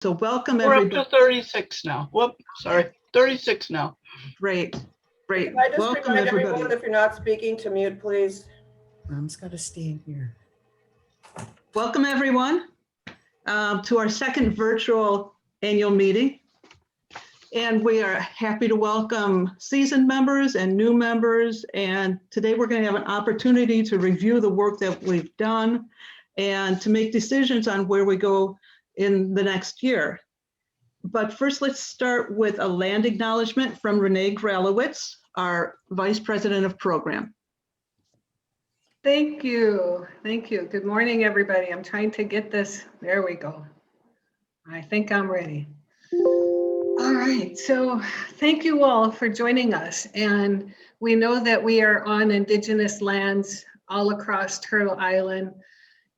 So welcome We're everybody. up to 36 now. Whoop, sorry, 36 now. Great, great. Can I just Welcome remind everybody. everyone, if you're not speaking, to mute, please? Mom's got to stay here. Welcome everyone to our second virtual annual meeting. And we are happy to welcome seasoned members and new members. And today we're going to have an opportunity to review the work that we've done and to make decisions on where we go in the next year. But first, let's start with a land acknowledgement from Renee Gralowitz, our Vice President of Program. Thank you. Thank you. Good morning, everybody. I'm trying to get this. There we go. I think I'm ready. All right. So thank you all for joining us. And we know that we are on Indigenous lands all across Turtle Island.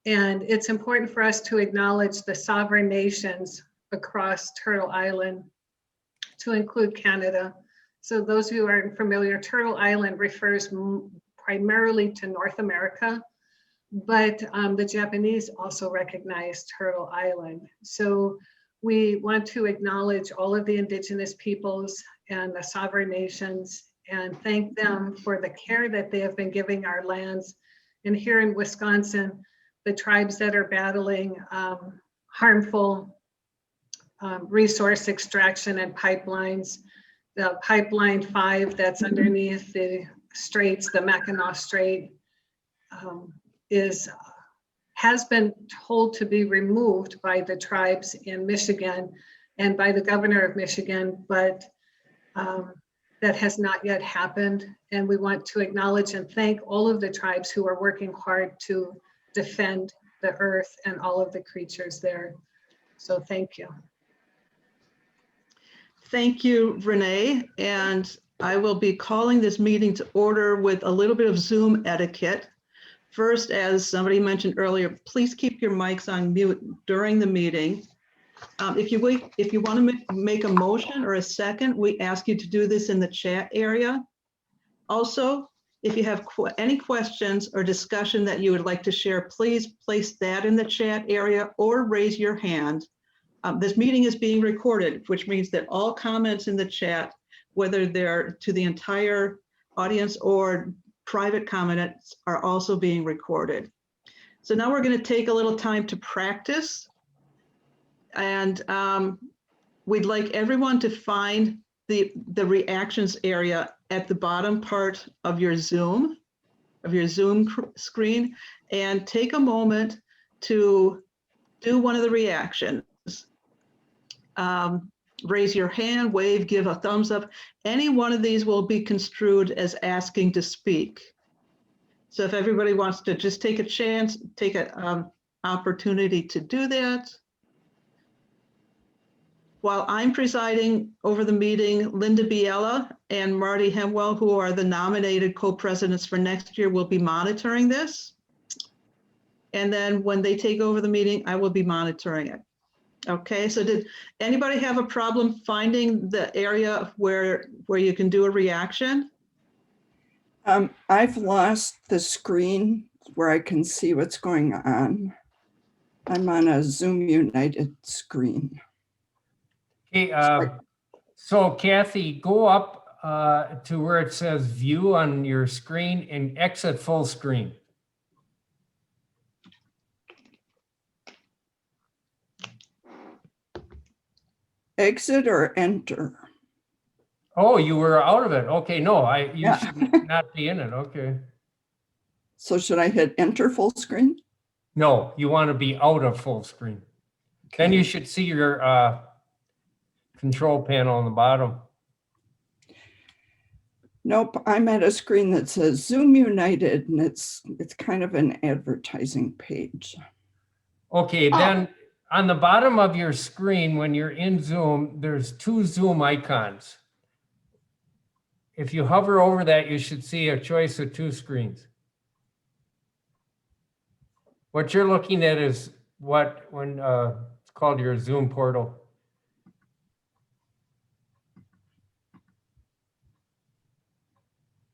And it's important for us to acknowledge the sovereign nations across Turtle Island, to include Canada. So those who aren't familiar, Turtle Island refers primarily to North America, but the Japanese also recognize Turtle Island. So we want to acknowledge all of the Indigenous peoples and the sovereign nations and thank them for the care that they have been giving our lands. And here in Wisconsin, the tribes that are battling harmful resource extraction and pipelines, the pipeline 5 that's underneath the straits, the Mackinac Strait, has been told to be removed by the tribes in Michigan and by the governor of Michigan, but that has not yet happened. And we want to acknowledge and thank all of the tribes who are working hard to defend the earth and all of the creatures there. So thank you. Thank you, Renee. And I will be calling this meeting to order with a little bit of Zoom etiquette. First, as somebody mentioned earlier, please keep your mics on mute during the meeting. If you want to make a motion or a second, we ask you to do this in the chat area. Also, if you have any questions or discussion that you would like to share, please place that in the chat area or raise your hand. This meeting is being recorded, which means that all comments in the chat, whether they're to the entire audience or private comments, are also being recorded. So now we're going to take a little time to practice. And we'd like everyone to find the reactions area at the bottom part of your Zoom screen, and take a moment to do one of the reactions. Raise your hand, wave, give a thumbs up. Any one of these will be construed as asking to speak. So if everybody wants to just take a chance, take an opportunity to do that. While I'm presiding over the meeting, Linda Biella and Marty Hemwell, who are the nominated co-presidents for next year, will be monitoring this. And then when they take over the meeting, I will be monitoring it. Okay, so did anybody have a problem finding the area where you can do a reaction? I've lost the screen where I can see what's going on. I'm on a Zoom United screen. Okay, so Kathy, go up to where it says view on your screen and exit full screen. Exit or enter? Oh, you were out of it. Okay, no, you should not be in it. Okay. So should I hit enter full screen? No, you want to be out of full screen. Okay. Then you should see your control panel on the bottom. Nope, I'm at a screen that says Zoom United, and it's kind of an advertising page. Okay, then on the bottom of your screen, when you're in Zoom, there's 2 Zoom icons. If you hover over that, you should see a choice of 2 screens. What you're looking at is it's called your Zoom portal.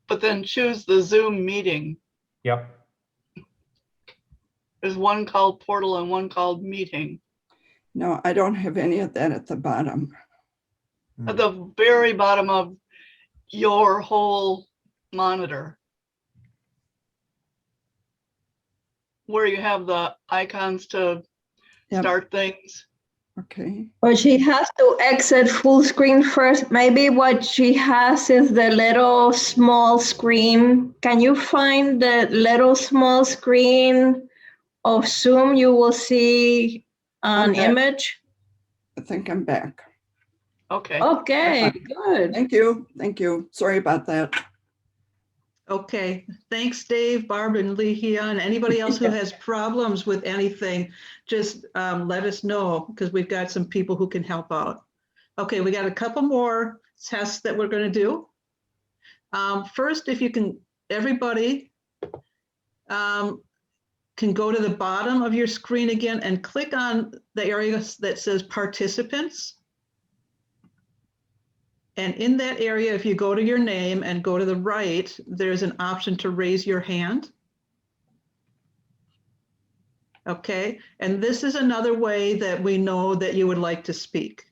But then choose the Zoom meeting. Yep. There's one called portal and one called meeting. No, I don't have any of that at the bottom. At the very bottom of your whole monitor, where you have the icons to Yep. start things. Okay. Or she has to exit full screen first. Maybe what she has is the little small screen. Can you find the little small screen of Zoom? You will see an Okay. image. I think I'm back. Okay. Okay, good. Thank you. Thank you. Sorry about that. Okay, thanks, Dave, Barb, and Lee Hyun. Anybody else who has problems with anything, just let us know, because we've got some people who can help out. Okay, we got a couple more tests that we're going to do. First, if you can, everybody can go to the bottom of your screen again and click on the area that says participants. And in that area, if you go to your name and go to the right, there's an option to raise your hand. Okay, and this is another way that we know that you would like to speak.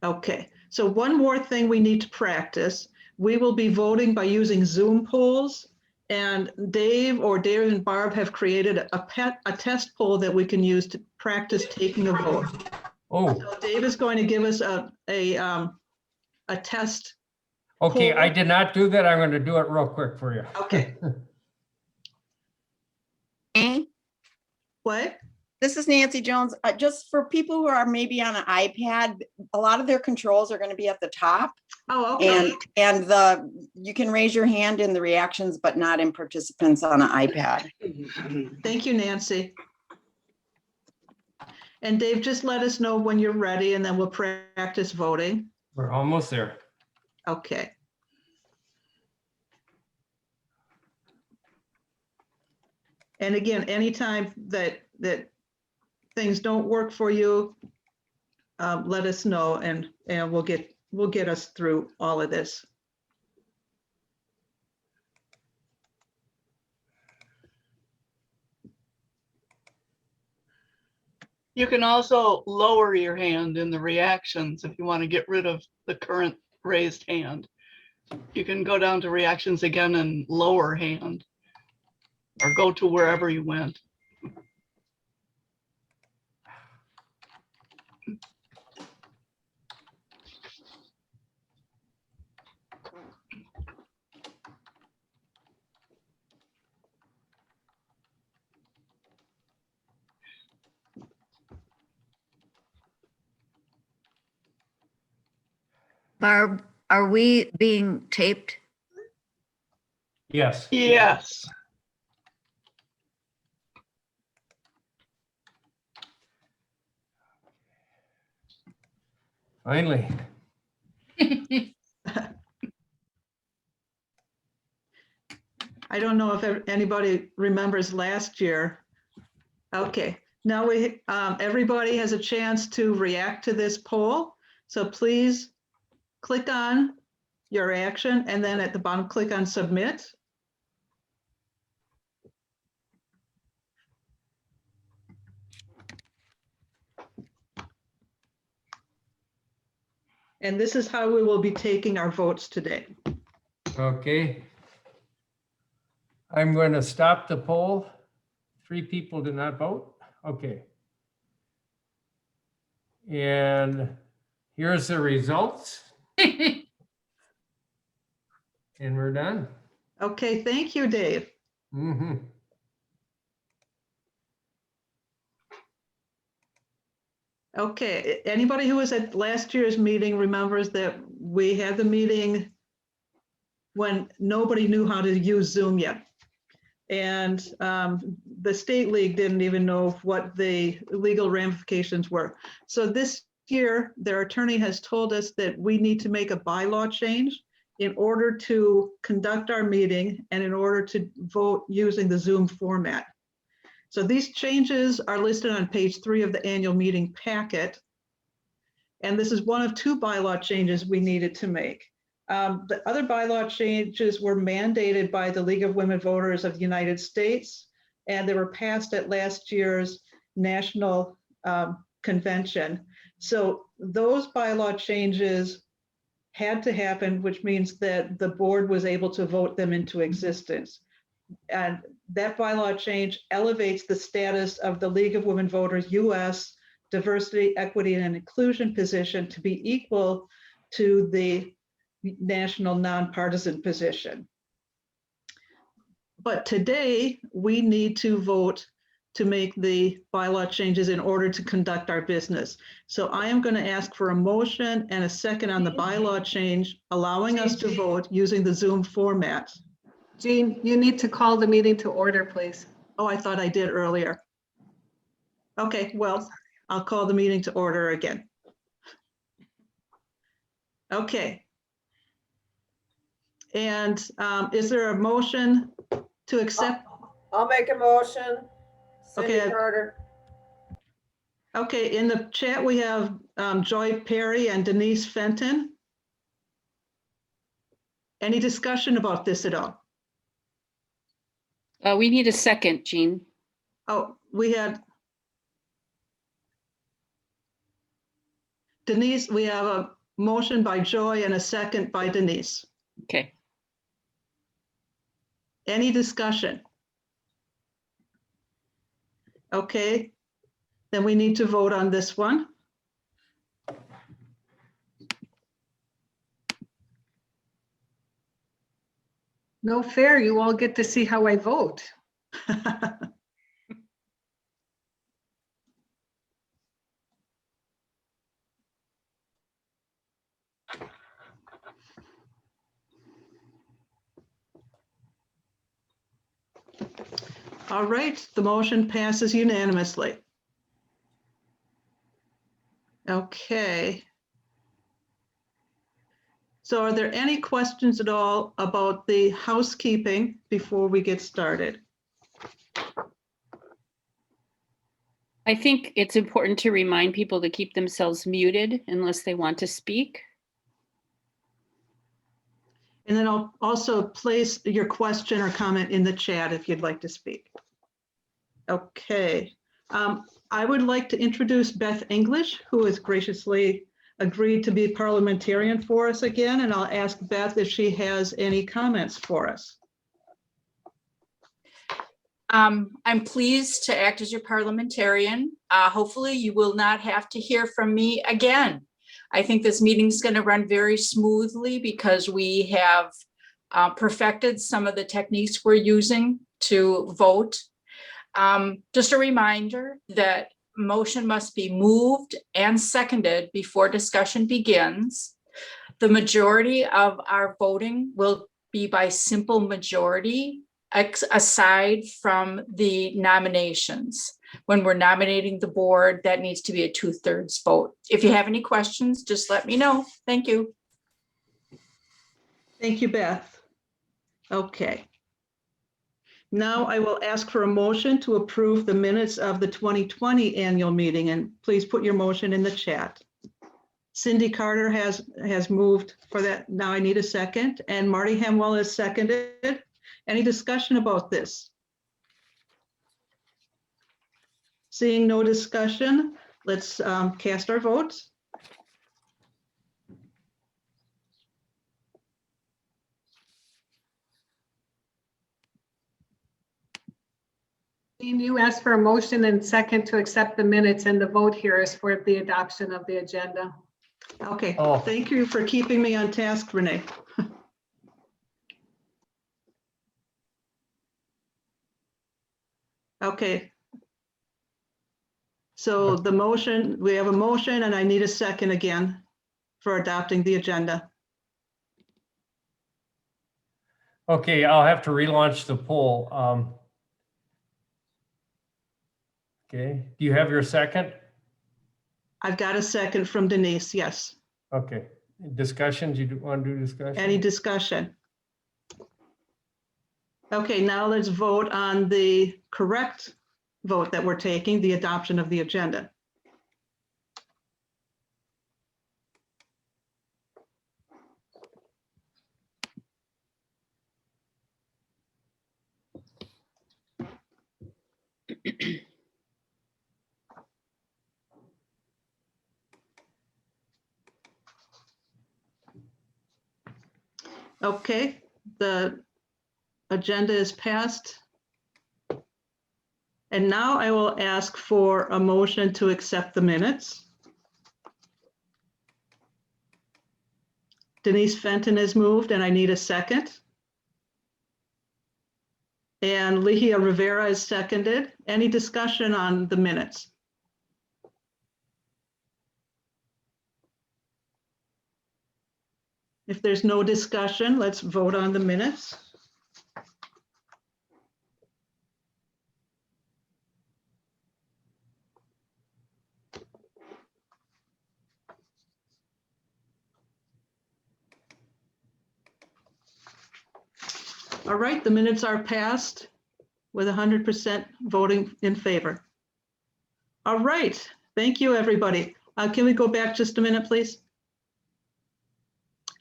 Okay, so one more thing we need to practice. We will be voting by using Zoom polls, and Dave and Barb have created a test poll that we can use to practice taking a vote. Oh, So Dave is going to give us a test. okay. I poll. did not do that. I'm going to do it real quick for you. Okay, Hey, what? this is Nancy Jones. Just for people who are maybe on an iPad, a lot of their controls are going to be at the top, Oh, okay. and you can raise your hand in the reactions, but not in participants on an iPad. Thank you, Nancy. And Dave, just let us know when you're ready, and then we'll practice voting. We're almost there. Okay. And again, anytime that things don't work for you, let us know, and we'll get us through all of this. You can also lower your hand in the reactions if you want to get rid of the current raised hand. You can go down to reactions again and lower hand, or go to wherever you went. Barb, are we being taped? Yes. Yes. Finally. I don't know if anybody remembers last year. Okay, now everybody has a chance to react to this poll. So please click on your action, and then at the bottom, click on submit. And this is how we will be taking our votes today. Okay. I'm going to stop the poll. 3 people did not vote. Okay. And here's the results. And we're done. Okay, thank you, Dave. Mm-hmm. Okay, anybody who was at last year's meeting remembers that we had the meeting when nobody knew how to use Zoom yet. And the state league didn't even know what the legal ramifications were. So this year, their attorney has told us that we need to make a bylaw change in order to conduct our meeting and in order to vote using the Zoom format. So these changes are listed on page 3 of the annual meeting packet. And this is one of 2 bylaw changes we needed to make. The other bylaw changes were mandated by the League of Women Voters of the United States, and they were passed at last year's National convention. So those bylaw changes had to happen, which means that the board was able to vote them into existence. And that bylaw change elevates the status of the League of Women Voters US Diversity, Equity, and Inclusion position to be equal to the national nonpartisan position. But today, we need to vote to make the bylaw changes in order to conduct our business. So I am going to ask for a motion and a second on the bylaw change, allowing us to vote using the Zoom format. Jean, you need to call the meeting to order, please. Oh, I thought I did earlier. Okay, well, I'll call the meeting to order again. Okay. And is there a motion to accept? I'll make a motion. Cindy Okay. Carter. Okay, in the chat, we have Joy Perry and Denise Fenton. Any discussion about this at all? We need a second, Jean. Oh, we had Denise, we have a motion by Joy and a second by Denise. Okay. Any discussion? Okay, then we need to vote on this one. No fair, you all get to see how I vote. All right, the motion passes unanimously. Okay. So are there any questions at all about the housekeeping before we get started? I think it's important to remind people to keep themselves muted unless they want to speak. And then I'll also place your question or comment in the chat if you'd like to speak. Okay. I would like to introduce Beth English, who has graciously agreed to be parliamentarian for us again, and I'll ask Beth if she has any comments for us. I'm pleased to act as your parliamentarian. Hopefully you will not have to hear from me again. I think this meeting is going to run very smoothly because we have perfected some of the techniques we're using to vote. Just a reminder that motion must be moved and seconded before discussion begins. The majority of our voting will be by simple majority, aside from the nominations. When we're nominating the board, that needs to be a 2/3 vote. If you have any questions, just let me know. Thank you. Thank you, Beth. Okay. Now I will ask for a motion to approve the minutes of the 2020 annual meeting, and please put your motion in the chat. Cindy Carter has moved for that. Now I need a second, and Marty Hemwell has seconded. Any discussion about this? Seeing no discussion, let's cast our votes. Jean, you asked for a motion and second to accept the minutes, and the vote here is for the adoption of the agenda. Okay, Oh. Thank you for keeping me on task, Renee. Okay. So the motion, we have a motion and I need a second again for adopting the agenda. Okay, I'll have to relaunch the poll. Okay, do you have your second? I've got a second from Denise, yes. Okay, discussions, you want to do discussion? Any discussion? Okay, now let's vote on the correct vote that we're taking, the adoption of the agenda. Okay, the agenda is passed. And now I will ask for a motion to accept the minutes. Denise Fenton has moved and I need a second. And Lihia Rivera is seconded. Any discussion on the minutes? If there's no discussion, let's vote on the minutes. All right, the minutes are passed with 100% voting in favor. All right, thank you, everybody. Can we go back just a minute, please?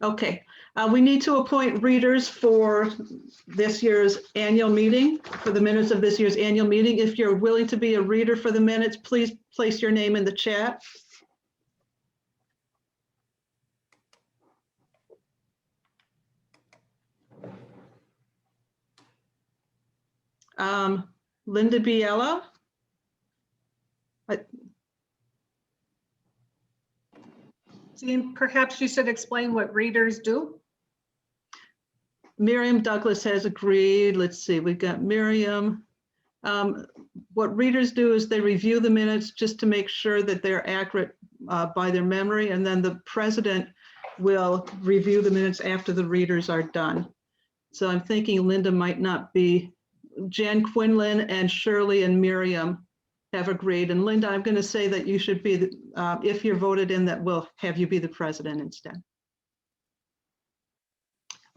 Okay, we need to appoint readers for this year's annual meeting, for the minutes of this year's annual meeting. If you're willing to be a reader for the minutes, please place your name in the chat. Linda Biella. Jean, perhaps you should explain what readers do. Miriam Douglas has agreed. Let's see, we've got Miriam. What readers do is they review the minutes just to make sure that they're accurate by their memory, and then the president will review the minutes after the readers are done. So I'm thinking Linda might not be. Jan Quinlan and Shirley and Miriam have agreed. And Linda, I'm going to say that you should be, if you're voted in, that we'll have you be the president instead.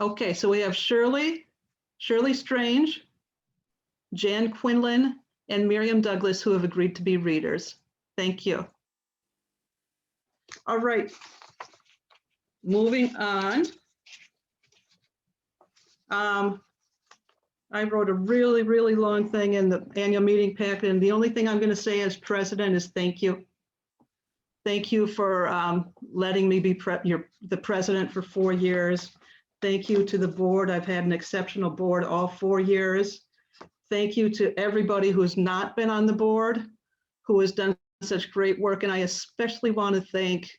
Okay, so we have Shirley Strange, Jan Quinlan, and Miriam Douglas who have agreed to be readers. Thank you. All right, moving on. I wrote a really, really long thing in the annual meeting packet, and the only thing I'm going to say as president is thank you. Thank you for letting me be the president for 4 years. Thank you to the board. I've had an exceptional board all 4 years. Thank you to everybody who's not been on the board, who has done such great work, and I especially want to thank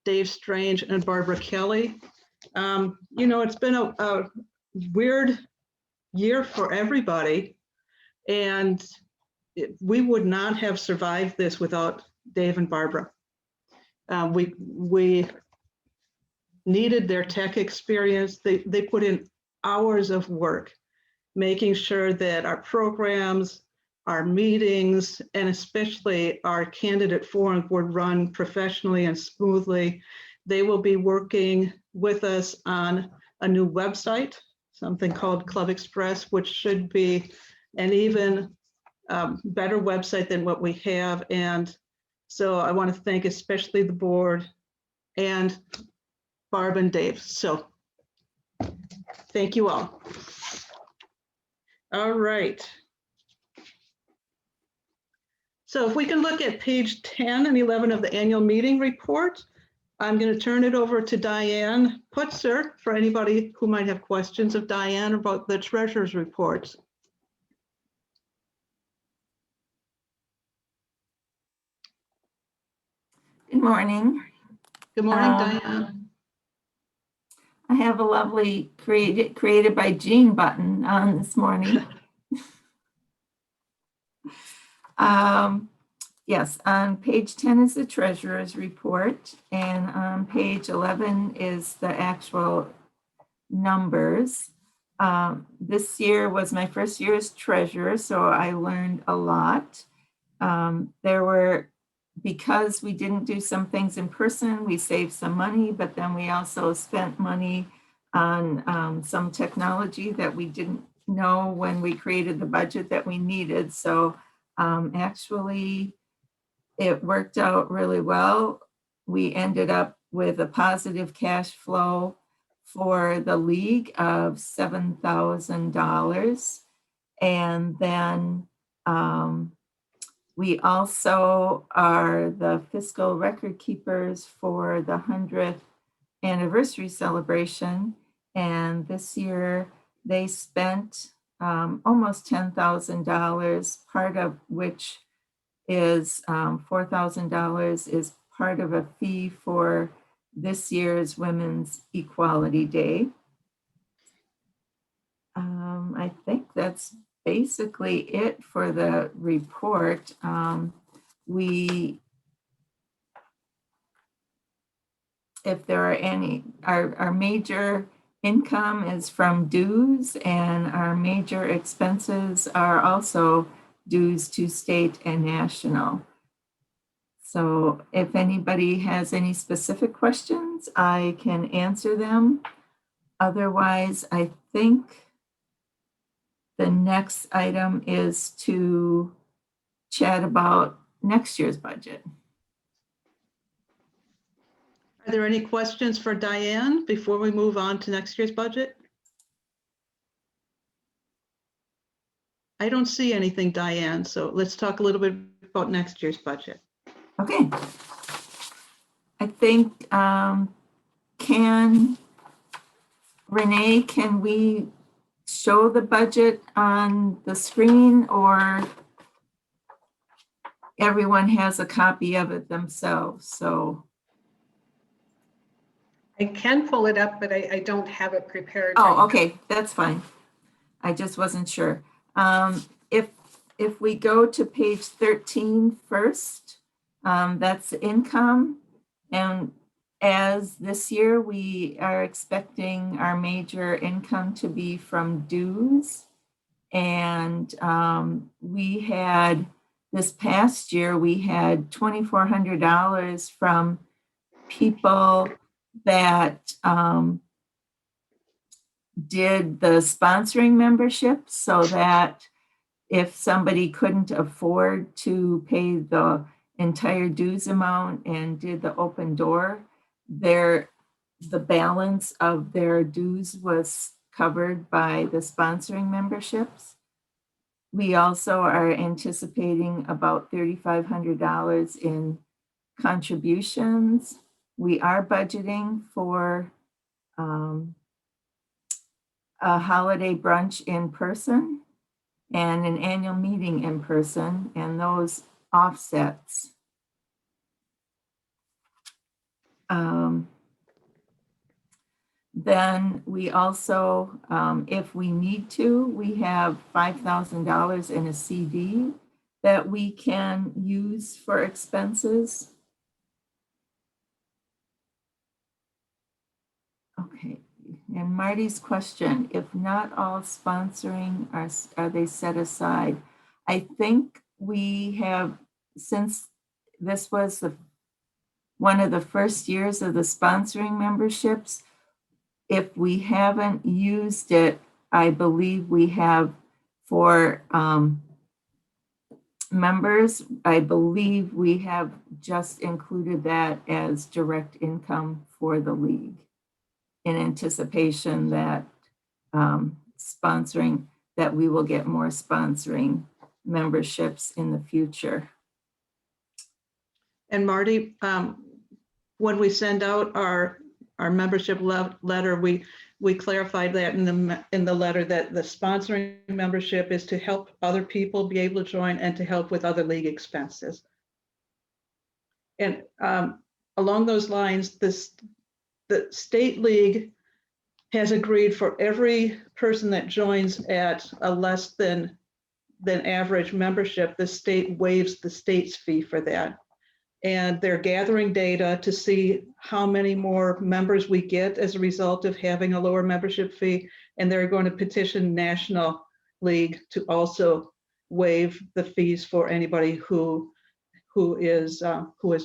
Dave Strange and Barbara Kelly. You know, it's been a weird year for everybody, and we would not have survived this without Dave and Barbara. We needed their tech experience. They put in hours of work making sure that our programs, our meetings, and especially our candidate forums would run professionally and smoothly. They will be working with us on a new website, something called Club Express, which should be an even better website than what we have. And so I want to thank especially the board and Barb and Dave. So thank you all. All right. So if we can look at page 10 and 11 of the annual meeting report, I'm going to turn it over to Diane Putzer for anybody who might have questions of Diane about the treasurer's reports. Good morning. Good morning, Diane. I have a lovely created by Jean button on this morning. Yes, on page 10 is the treasurer's report, and on page 11 is the actual numbers. This year was my first year as treasurer, so I learned a lot. Because we didn't do some things in person, we saved some money, but then we also spent money on some technology that we didn't know when we created the budget that we needed. So actually, it worked out really well. We ended up with a positive cash flow for the league of $7,000. And then we also are the fiscal record keepers for the 100th anniversary celebration. And this year they spent almost $10,000, part of which is $4,000 is part of a fee for this year's Women's Equality Day. I think that's basically it for the report. If there are any, our major income is from dues, and our major expenses are also dues to state and national. So if anybody has any specific questions, I can answer them. Otherwise, I think the next item is to chat about next year's budget. Are there any questions for Diane before we move on to next year's budget? I don't see anything, Diane, so let's talk a little bit about next year's budget. Okay. I think, Renee, can we show the budget on the screen, or everyone has a copy of it themselves? So I can pull it up, but I don't have it prepared. oh, right now. okay, that's fine. I just wasn't sure. If we go to page 13 first, that's income. And as this year, we are expecting our major income to be from dues. And we had, this past year, we had $2,400 from people that did the sponsoring membership, so that if somebody couldn't afford to pay the entire dues amount and did the open door, the balance of their dues was covered by the sponsoring memberships. We also are anticipating about $3,500 in contributions. We are budgeting for a holiday brunch in person and an annual meeting in person, and those offsets. Then we also, if we need to, we have $5,000 in a CD that we can use for expenses. Okay, and Marty's question, if not all sponsoring, are they set aside? I think we have, since this was one of the first years of the sponsoring memberships, if we haven't used it, I believe we have for members, I believe we have just included that as direct income for the league, in anticipation that sponsoring, that we will get more sponsoring memberships in the future. And Marty, when we send out our membership letter, we clarified that in the letter that the sponsoring membership is to help other people be able to join and to help with other league expenses. And along those lines, the state league has agreed for every person that joins at a less than average membership, the state waives the state's fee for that. And they're gathering data to see how many more members we get as a result of having a lower membership fee. And they're going to petition National League to also waive the fees for anybody who has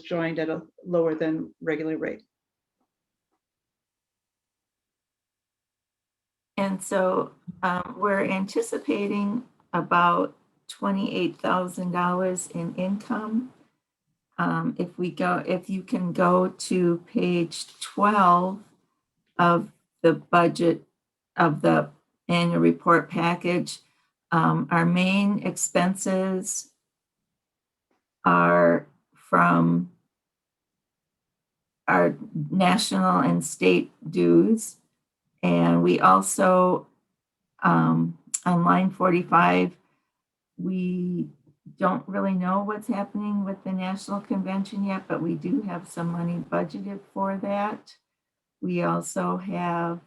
joined at a lower than regular rate. And so we're anticipating about $28,000 in income. If you can go to page 12 of the budget of the annual report package, our main expenses are from our national and state dues. And we also, on line 45, we don't really know what's happening with the national convention yet, but we do have some money budgeted for that. We also have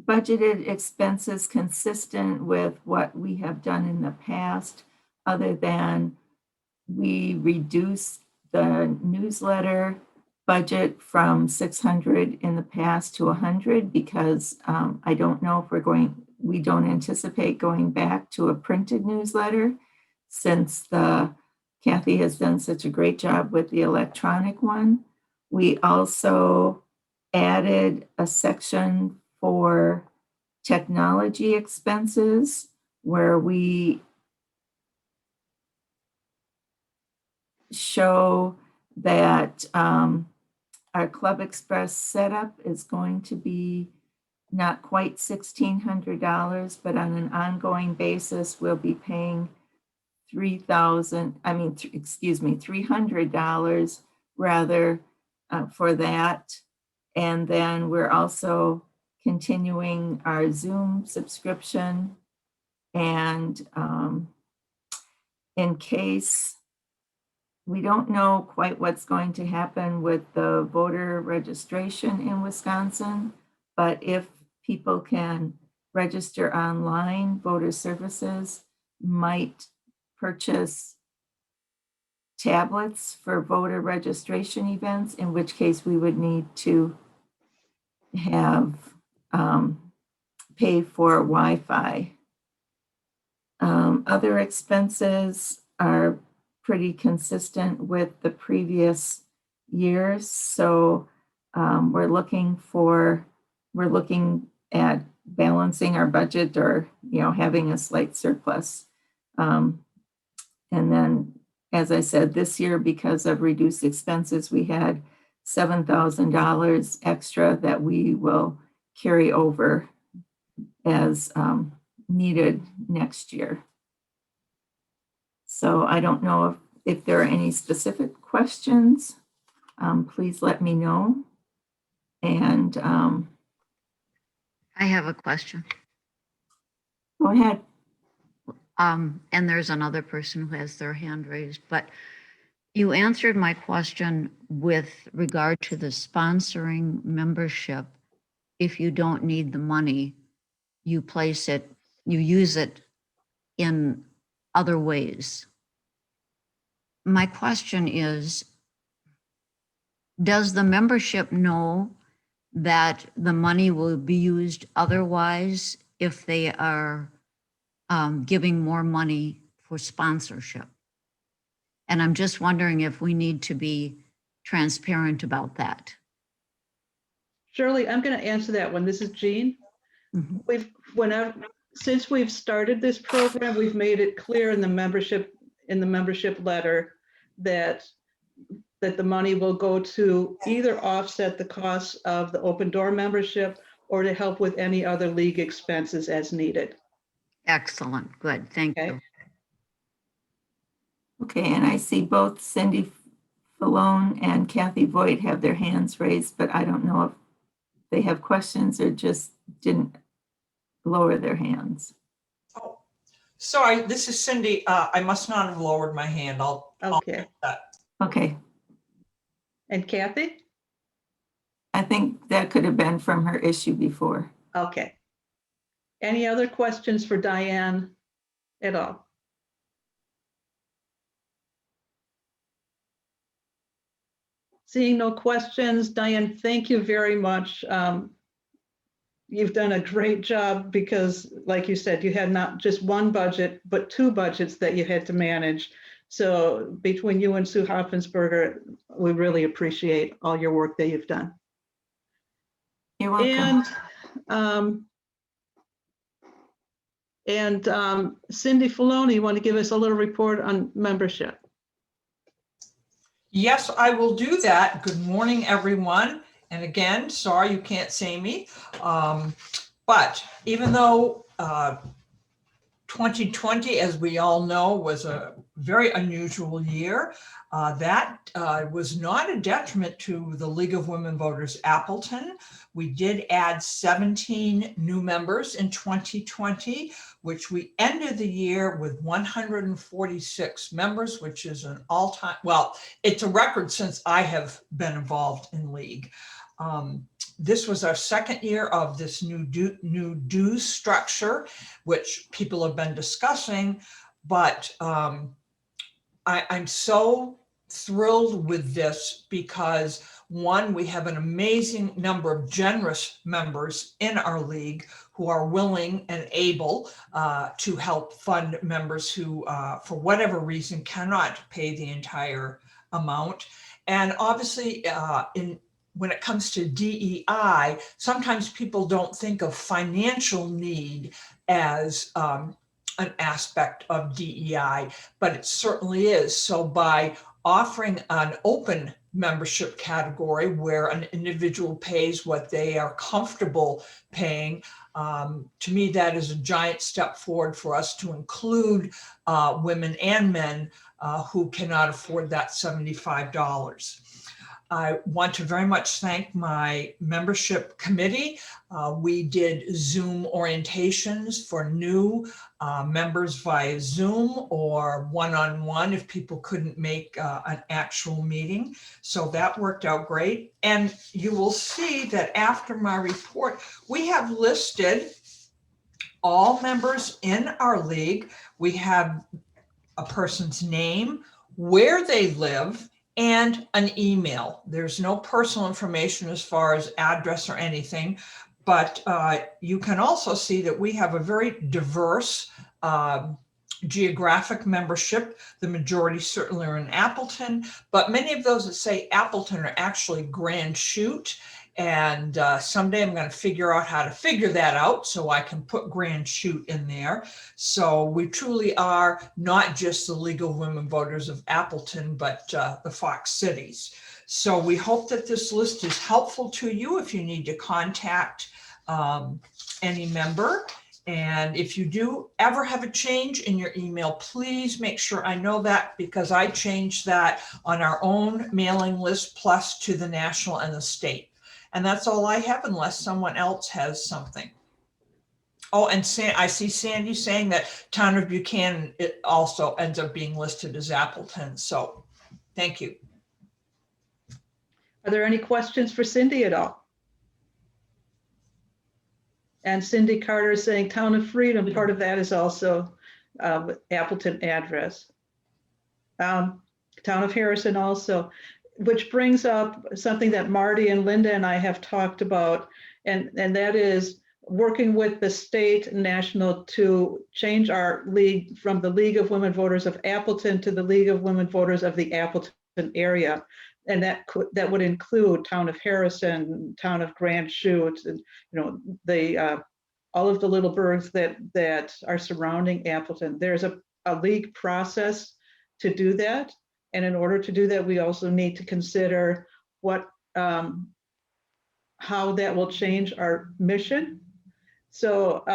budgeted expenses consistent with what we have done in the past, other than we reduced the newsletter budget from 600 in the past to 100 because I don't know if we don't anticipate going back to a printed newsletter since Kathy has done such a great job with the electronic one. We also added a section for technology expenses where we show that our Club Express setup is going to be not quite $1,600, but on an ongoing basis, we'll be paying $300 rather for that. And then we're also continuing our Zoom subscription. And in case we don't know quite what's going to happen with the voter registration in Wisconsin, but if people can register online, voter services might purchase tablets for voter registration events, in which case we would need to have pay for Wi-Fi. Other expenses are pretty consistent with the previous years. So we're looking at balancing our budget or, having a slight surplus. And then, as I said, this year, because of reduced expenses, we had $7,000 extra that we will carry over as needed next year. So I don't know if there are any specific questions, please let me know. And I have a question. Go ahead. And there's another person who has their hand raised, but you answered my question with regard to the sponsoring membership. If you don't need the money, you use it in other ways. My question is, does the membership know that the money will be used otherwise if they are giving more money for sponsorship? And I'm just wondering if we need to be transparent about that. Shirley, I'm going to answer that one. This is Jean. Mm-hmm. Since we've started this program, we've made it clear in the membership letter that the money will go to either offset the costs of the Open Door membership or to help with any other league expenses as needed. Excellent. Good. Thank you. Okay, and I see both Cindy Falone and Kathy Voigt have their hands raised, but I don't know if they have questions or just didn't lower their hands. Oh, sorry, this is Cindy. I must not have lowered my hand. I'll fix that. Okay. And Kathy? I think that could have been from her issue before. Okay. Any other questions for Diane at all? Seeing no questions, Diane, thank you very much. You've done a great job because, like you said, you had not just one budget, but two budgets that you had to manage. So between you and Sue Hoffensberger, we really appreciate all your work that you've done. You're welcome. And Cindy Falone, you want to give us a little report on membership? Yes, I will do that. Good morning, everyone. And again, sorry you can't see me. But even though 2020, as we all know, was a very unusual year. That was not a detriment to the League of Women Voters Appleton. We did add 17 new members in 2020, which we ended the year with 146 members, which is an all-time, well, it's a record since I have been involved in League. This was our second year of this new dues structure, which people have been discussing, but I'm so thrilled with this because, one, we have an amazing number of generous members in our league who are willing and able to help fund members who, for whatever reason, cannot pay the entire amount. And obviously, when it comes to DEI, sometimes people don't think of financial need as an aspect of DEI, but it certainly is. So by offering an open membership category where an individual pays what they are comfortable paying, to me, that is a giant step forward for us to include women and men who cannot afford that $75. I want to very much thank my membership committee. We did Zoom orientations for new members via Zoom or one-on-one if people couldn't make an actual meeting. So that worked out great. And you will see that after my report, we have listed all members in our league. We have a person's name, where they live, and an email. There's no personal information as far as address or anything, but you can also see that we have a very diverse geographic membership. The majority certainly are in Appleton, but many of those that say Appleton are actually Grand Chute. And someday I'm going to figure out how to figure that out so I can put Grand Chute in there. So we truly are not just the League of Women Voters of Appleton, but the Fox Cities. So we hope that this list is helpful to you if you need to contact any member. And if you do ever have a change in your email, please make sure I know that, because I changed that on our own mailing list plus to the national and the state. And that's all I have unless someone else has something. Oh, and I see Sandy saying that Town of Buchanan, it also ends up being listed as Appleton. So thank you. Are there any questions for Cindy at all? And Cindy Carter is saying Town of Freedom, part of that is also Appleton address. Town of Harrison also. Which brings up something that Marty and Linda and I have talked about, and that is working with the state and national to change our league from the League of Women Voters of Appleton to the League of Women Voters of the Appleton area. And that would include Town of Harrison, Town of Grand Chute, and all of the little burgs that are surrounding Appleton. There's a league process to do that. And in order to do that, we also need to consider how that will change our mission. So,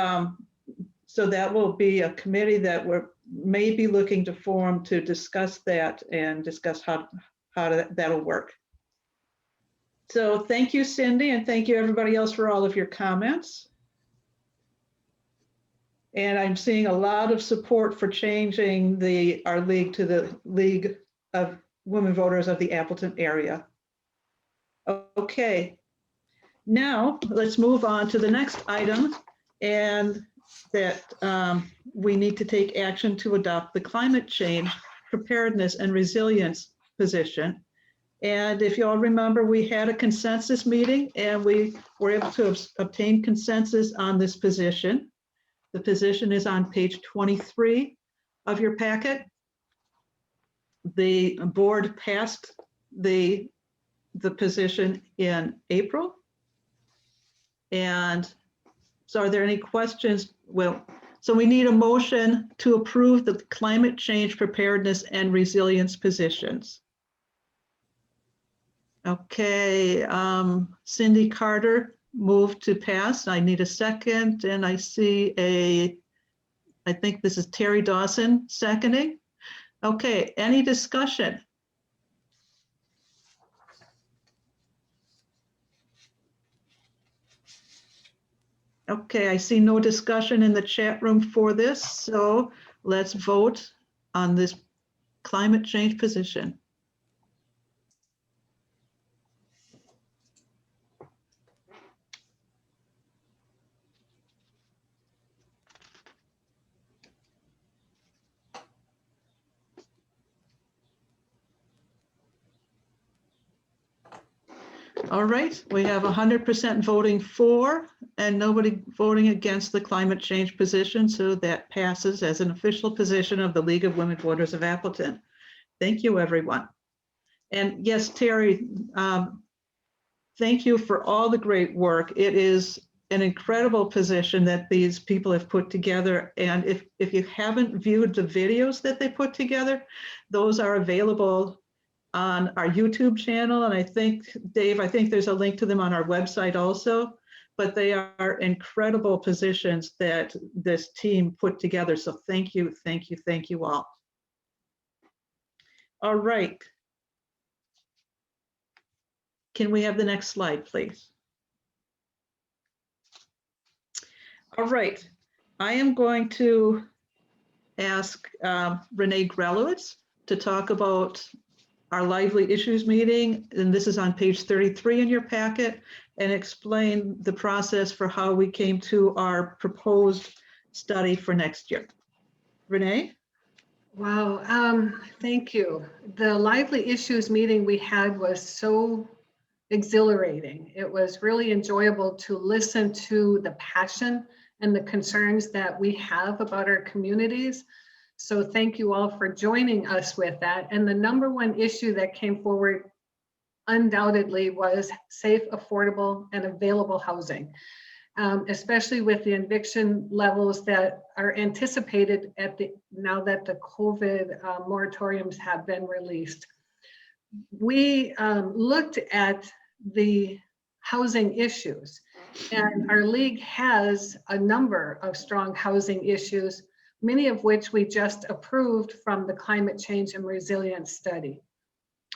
so that will be a committee that we're maybe looking to form to discuss that and discuss how that'll work. So thank you, Cindy, and thank you everybody else for all of your comments. And I'm seeing a lot of support for changing our league to the League of Women Voters of the Appleton area. Okay, now let's move on to the next item, and that we need to take action to adopt the climate change preparedness and resilience position. And if you all remember, we had a consensus meeting and we were able to obtain consensus on this position. The position is on page 23 of your packet. The board passed the position in April. And so are there any questions? Well, so we need a motion to approve the climate change preparedness and resilience positions. Okay, Cindy Carter moved to pass. I need a second, and I see I think this is Terry Dawson seconding. Okay, any discussion? Okay, I see no discussion in the chat room for this, so let's vote on this climate change position. All right, we have 100% voting for and nobody voting against the climate change position, so that passes as an official position of the League of Women Voters of Appleton. Thank you, everyone. And yes, Terry, thank you for all the great work. It is an incredible position that these people have put together. And if you haven't viewed the videos that they put together, those are available on our YouTube channel. And I think, Dave, I think there's a link to them on our website also, but they are incredible positions that this team put together. So thank you, thank you, thank you all. All right. Can we have the next slide, please? All right, I am going to ask Renee Grelowitz to talk about our Lively Issues meeting, and this is on page 33 in your packet, and explain the process for how we came to our proposed study for next year. Renee? Wow, thank you. The Lively Issues meeting we had was so exhilarating. It was really enjoyable to listen to the passion and the concerns that we have about our communities. So thank you all for joining us with that. And the number one issue that came forward undoubtedly was safe, affordable, and available housing, especially with the eviction levels that are anticipated now that the COVID moratoriums have been released. We looked at the housing issues, and our league has a number of strong housing issues, many of which we just approved from the climate change and resilience study.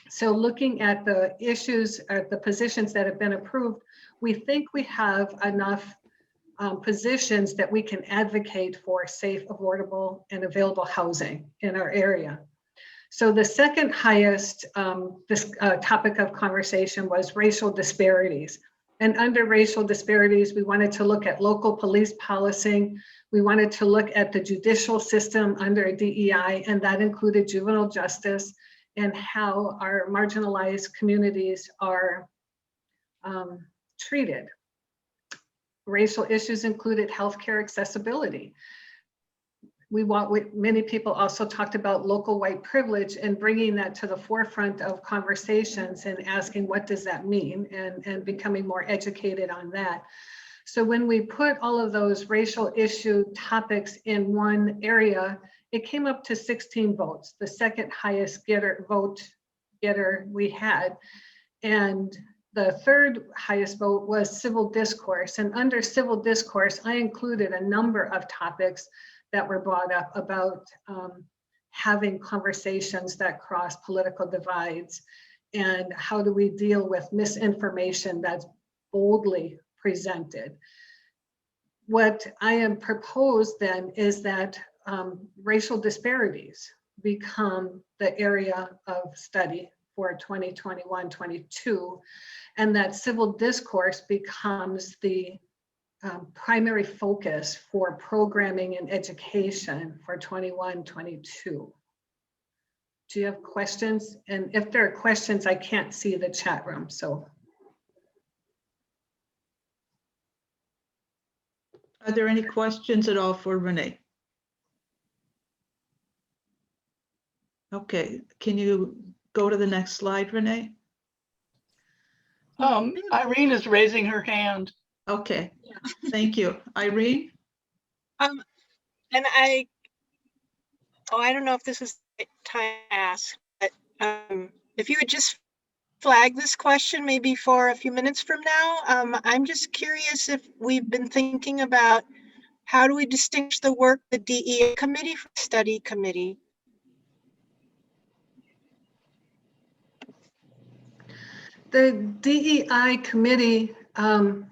So looking at the issues, the positions that have been approved, we think we have enough positions that we can advocate for safe, affordable, and available housing in our area. So the second highest topic of conversation was racial disparities. And under racial disparities, we wanted to look at local police policing. We wanted to look at the judicial system under DEI, and that included juvenile justice and how our marginalized communities are treated. Racial issues included healthcare accessibility. Many people also talked about local white privilege and bringing that to the forefront of conversations and asking what does that mean, and becoming more educated on that. So when we put all of those racial issue topics in one area, it came up to 16 votes, the second highest vote getter we had. And the third highest vote was civil discourse. And under civil discourse, I included a number of topics that were brought up about having conversations that cross political divides, and how do we deal with misinformation that's boldly presented. What I am proposed then is that racial disparities become the area of study for 2021-22, and that civil discourse becomes the primary focus for programming and education for 21-22. Do you have questions? And if there are questions, I can't see the chat room, so. Are there any questions at all for Renee? Okay, can you go to the next slide, Renee? Irene is raising her hand. Okay, thank you. Irene? And I don't know if this is the time to ask, but if you would just flag this question maybe for a few minutes from now. I'm just curious if we've been thinking about how do we distinguish the work of the DEI committee from the study committee? The DEI committee will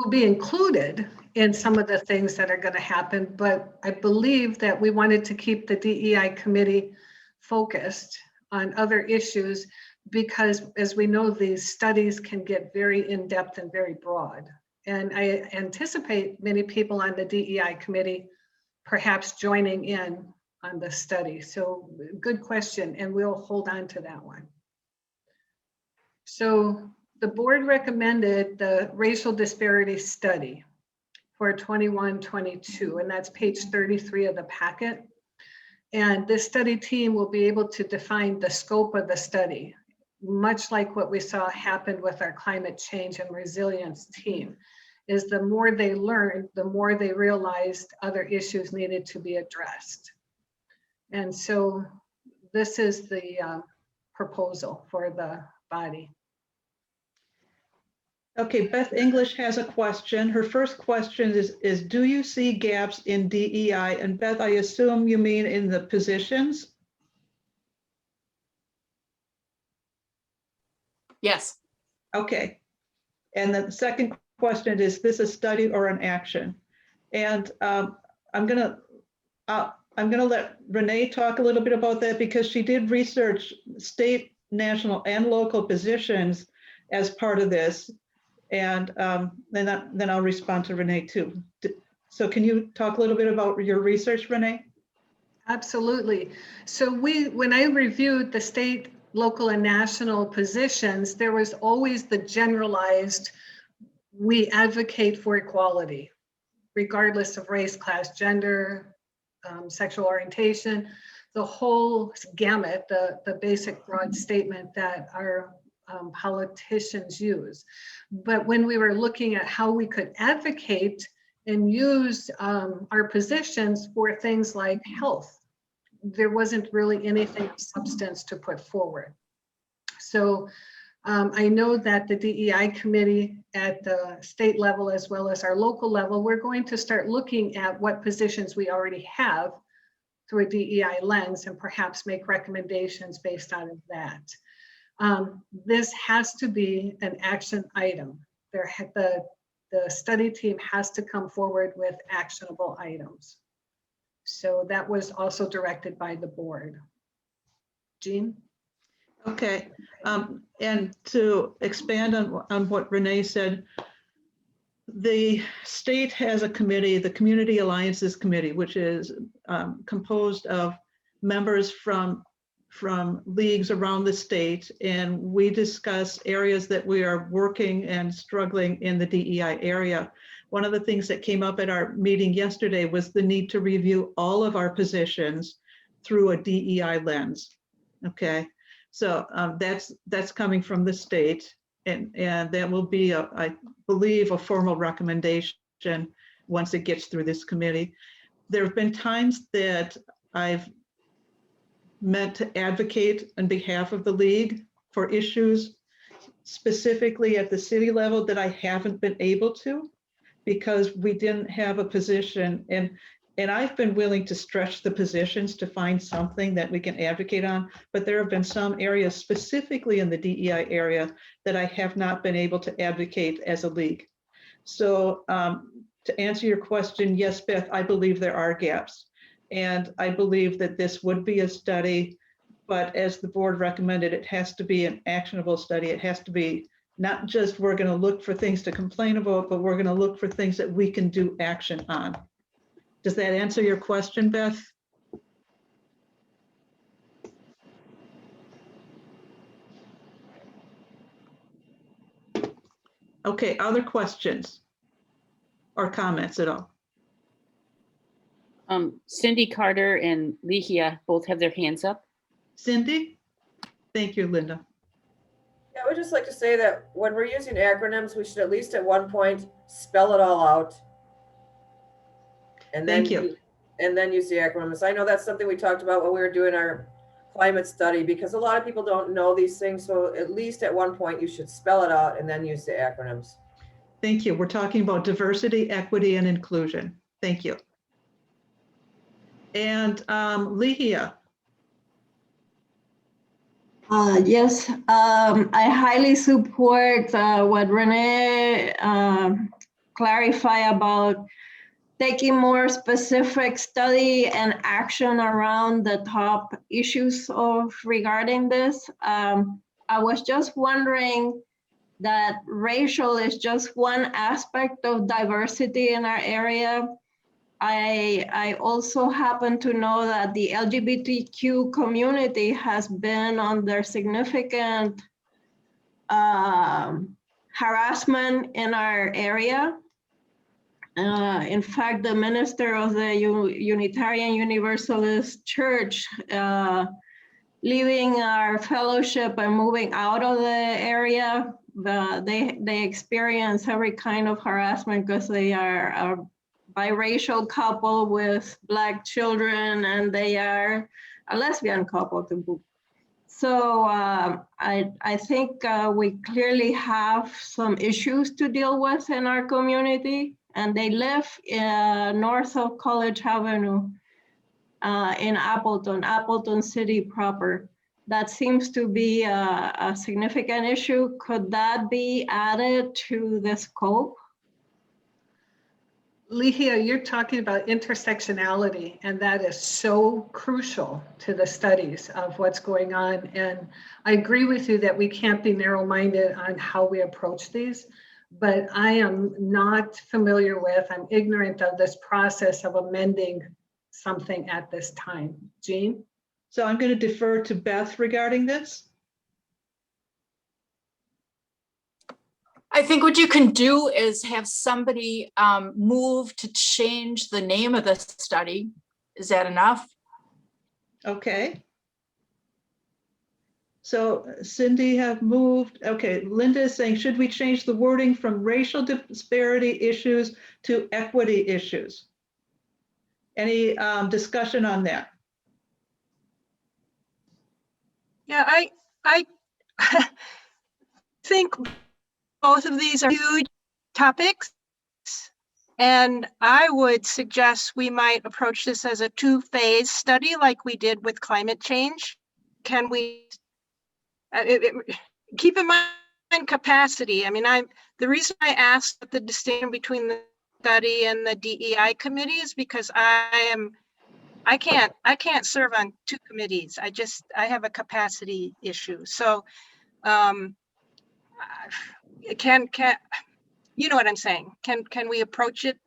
be included in some of the things that are going to happen, but I believe that we wanted to keep the DEI committee focused on other issues because, as we know, these studies can get very in-depth and very broad. And I anticipate many people on the DEI committee perhaps joining in on the study. So good question, and we'll hold on to that one. So the board recommended the racial disparity study for 21-22, and that's page 33 of the packet. And this study team will be able to define the scope of the study, much like what we saw happen with our climate change and resilience team, is the more they learned, the more they realized other issues needed to be addressed. And so this is the proposal for the body. Okay, Beth English has a question. Her first question is do you see gaps in DEI? And Beth, I assume you mean in the positions? Yes. Okay. And the second question is this a study or an action? And I'm gonna let Renee talk a little bit about that because she did research state, national, and local positions as part of this. And then I'll respond to Renee too. So can you talk a little bit about your research, Renee? Absolutely. So when I reviewed the state, local, and national positions, there was always the generalized, we advocate for equality, regardless of race, class, gender, sexual orientation, the whole gamut, the basic broad statement that our politicians use. But when we were looking at how we could advocate and use our positions for things like health, there wasn't really anything of substance to put forward. So I know that the DEI committee at the state level as well as our local level, we're going to start looking at what positions we already have through a DEI lens and perhaps make recommendations based out of that. This has to be an action item. The study team has to come forward with actionable items. So that was also directed by the board. Jean? Okay, and to expand on what Renee said, the state has a committee, the Community Alliances Committee, which is composed of members from leagues around the state, and we discuss areas that we are working and struggling in the DEI area. One of the things that came up at our meeting yesterday was the need to review all of our positions through a DEI lens. Okay, so that's coming from the state, and that will be, I believe, a formal recommendation once it gets through this committee. There have been times that I've meant to advocate on behalf of the league for issues specifically at the city level that I haven't been able to because we didn't have a position, and I've been willing to stretch the positions to find something that we can advocate on, but there have been some areas specifically in the DEI area that I have not been able to advocate as a league. So to answer your question, yes, Beth, I believe there are gaps. And I believe that this would be a study, but as the board recommended, it has to be an actionable study. It has to be not just we're going to look for things to complain about, but we're going to look for things that we can do action on. Does that answer your question, Beth? Okay, other questions or comments at all? Cindy Carter and Lihia both have their hands up. Cindy? Thank you, Linda. Yeah, I would just like to say that when we're using acronyms, we should at least at one point spell it all out. And then, Thank you. And then use the acronyms. I know that's something we talked about when we were doing our climate study because a lot of people don't know these things. So at least at one point you should spell it out and then use the acronyms. Thank you. We're talking about diversity, equity, and inclusion. Thank you. And Lihia. Yes, I highly support what Renee clarified about taking more specific study and action around the top issues of regarding this. I was just wondering that racial is just one aspect of diversity in our area. I also happen to know that the LGBTQ community has been under significant harassment in our area. In fact, the minister of the Unitarian Universalist Church leaving our fellowship and moving out of the area, they experience every kind of harassment because they are a biracial couple with Black children, and they are a lesbian couple to boot. So I think we clearly have some issues to deal with in our community, and they live north of College Avenue in Appleton City proper. That seems to be a significant issue. Could that be added to the scope? Lihia, you're talking about intersectionality, and that is so crucial to the studies of what's going on. And I agree with you that we can't be narrow-minded on how we approach these, but I am not familiar with, I'm ignorant of this process of amending something at this time. Jean? So I'm going to defer to Beth regarding this. I think what you can do is have somebody move to change the name of the study. Is that enough? Okay. So Cindy have moved. Okay, Linda is saying, should we change the wording from racial disparity issues to equity issues? Any discussion on that? Yeah, I think both of these are huge topics, and I would suggest we might approach this as a two-phase study like we did with climate change. Can we keep in mind capacity? I mean, the reason I asked the distinction between the study and the DEI committee is because I can't serve on two committees. I have a capacity issue. So can you know what I'm saying? Can we approach it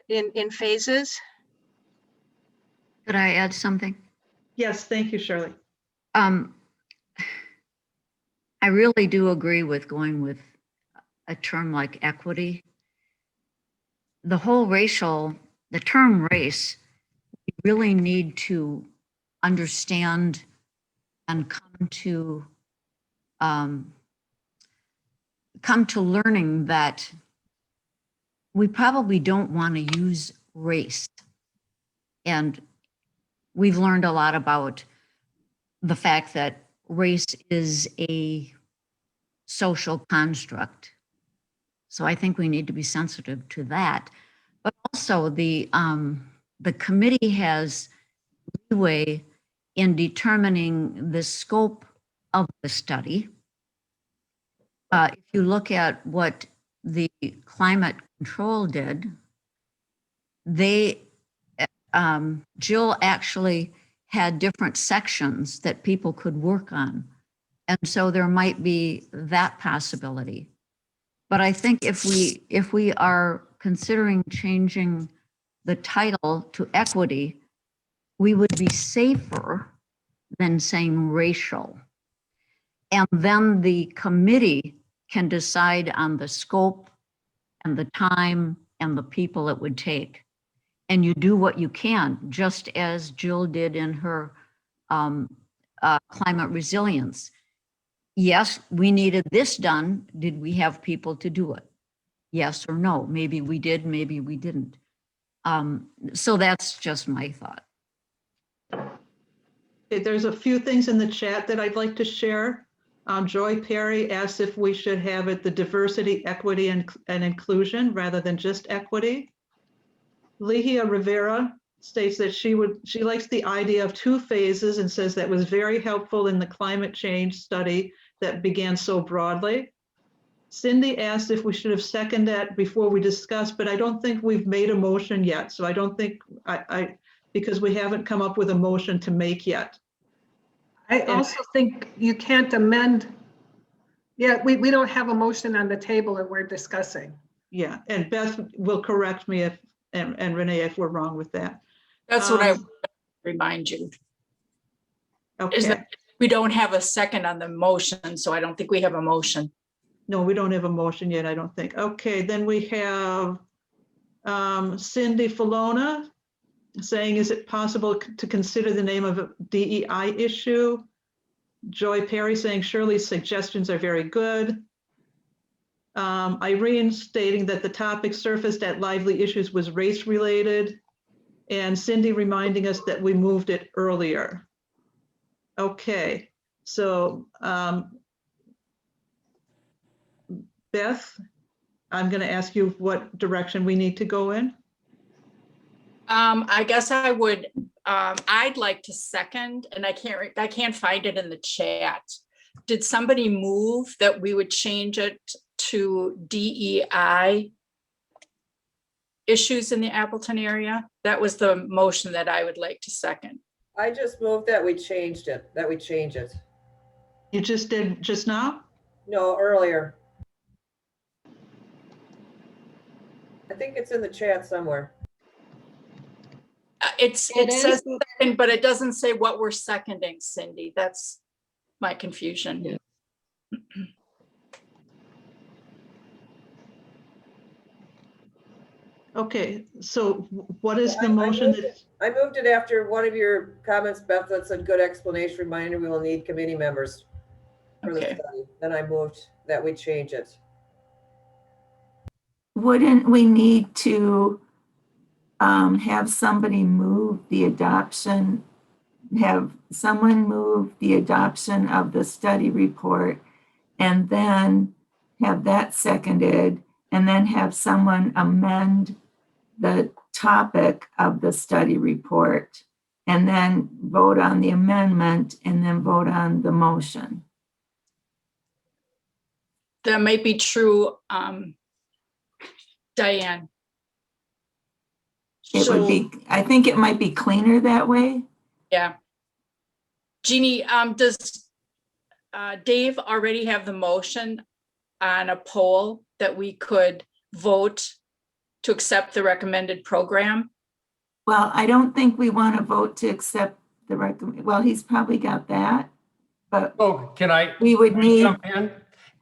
in phases? Could I add something? Yes, thank you, Shirley. I really do agree with going with a term like equity. The whole the term race, we really need to understand and come to learning that we probably don't want to use race. And we've learned a lot about the fact that race is a social construct. So I think we need to be sensitive to that. But also the committee has leeway in determining the scope of the study. If you look at what the climate control did, Jill actually had different sections that people could work on. And so there might be that possibility. But I think if we are considering changing the title to equity, we would be safer than saying racial. And then the committee can decide on the scope and the time and the people it would take. And you do what you can, just as Jill did in her climate resilience. Yes, we needed this done. Did we have people to do it? Yes or no? Maybe we did, maybe we didn't. So that's just my thought. Okay, there's a few things in the chat that I'd like to share. Joy Perry asks if we should have it the diversity, equity, and inclusion rather than just equity. Lihia Rivera states that she likes the idea of 2 phases and says that was very helpful in the climate change study that began so broadly. Cindy asked if we should have seconded that before we discuss, but I don't think we've made a motion yet. So I don't think because we haven't come up with a motion to make yet. I also think you can't amend. Yeah, we don't have a motion on the table and we're discussing. Yeah, and Beth will correct me if, and Renee, if we're wrong with that. That's what I remind you. Okay. Is that we don't have a second on the motion, so I don't think we have a motion. No, we don't have a motion yet, I don't think. Okay, then we have Cindy Falona saying, is it possible to consider the name of a DEI issue? Joy Perry saying, Shirley's suggestions are very good. Irene stating that the topic surfaced at Lively Issues was race related. And Cindy reminding us that we moved it earlier. Okay, so Beth, I'm going to ask you what direction we need to go in. I guess I would, I'd like to second, and I can't find it in the chat. Did somebody move that we would change it to DEI issues in the Appleton area? That was the motion that I would like to second. I just moved that we changed it, that we change it. You just did just now? No, earlier. I think it's in the chat somewhere. It says second, but it doesn't say what we're seconding, Cindy. That's my confusion. Yeah. Okay, so what is the motion? I moved it after one of your comments, Beth. That's a good explanation. Reminder, we will need committee members for the study. Then I moved that we change it. Wouldn't we need to have somebody move the adoption, have someone move the adoption of the study report and then have that seconded and then have someone amend the topic of the study report and then vote on the amendment and then vote on the motion? That might be true, Diane. It would be, I think it might be cleaner that way. Yeah. Jeannie, does Dave already have the motion on a poll that we could vote to accept the recommended program? Well, I don't think we want to vote to accept the recommend. Well, he's probably got that, but we would need. Jump in?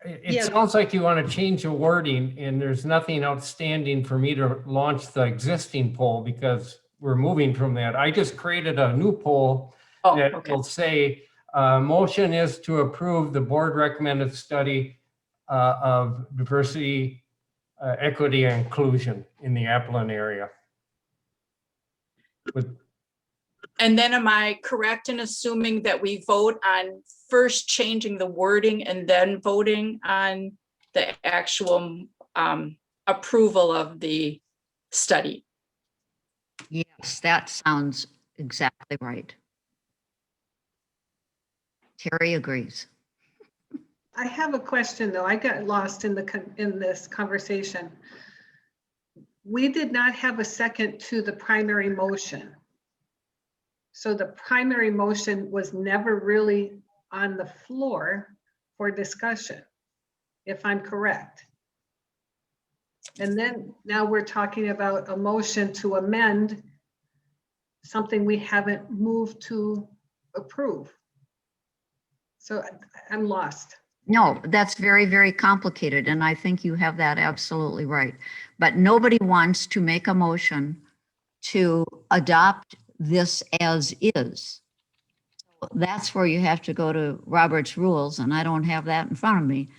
It sounds like you want to change the wording and there's nothing outstanding for me to launch the existing poll because we're moving from that. I just created a new poll that will say, motion is to approve the board recommended study of diversity, equity, and inclusion in the Appleton area. And then am I correct in assuming that we vote on first changing the wording and then voting on the actual approval of the study? Yes, that sounds exactly right. Terry agrees. I have a question though. I got lost in this conversation. We did not have a second to the primary motion. So the primary motion was never really on the floor for discussion, if I'm correct. And then now we're talking about a motion to amend something we haven't moved to approve. So I'm lost. No, that's very, very complicated. And I think you have that absolutely right. But nobody wants to make a motion to adopt this as is. So that's where you have to go to Robert's rules, and I don't have that in front of me.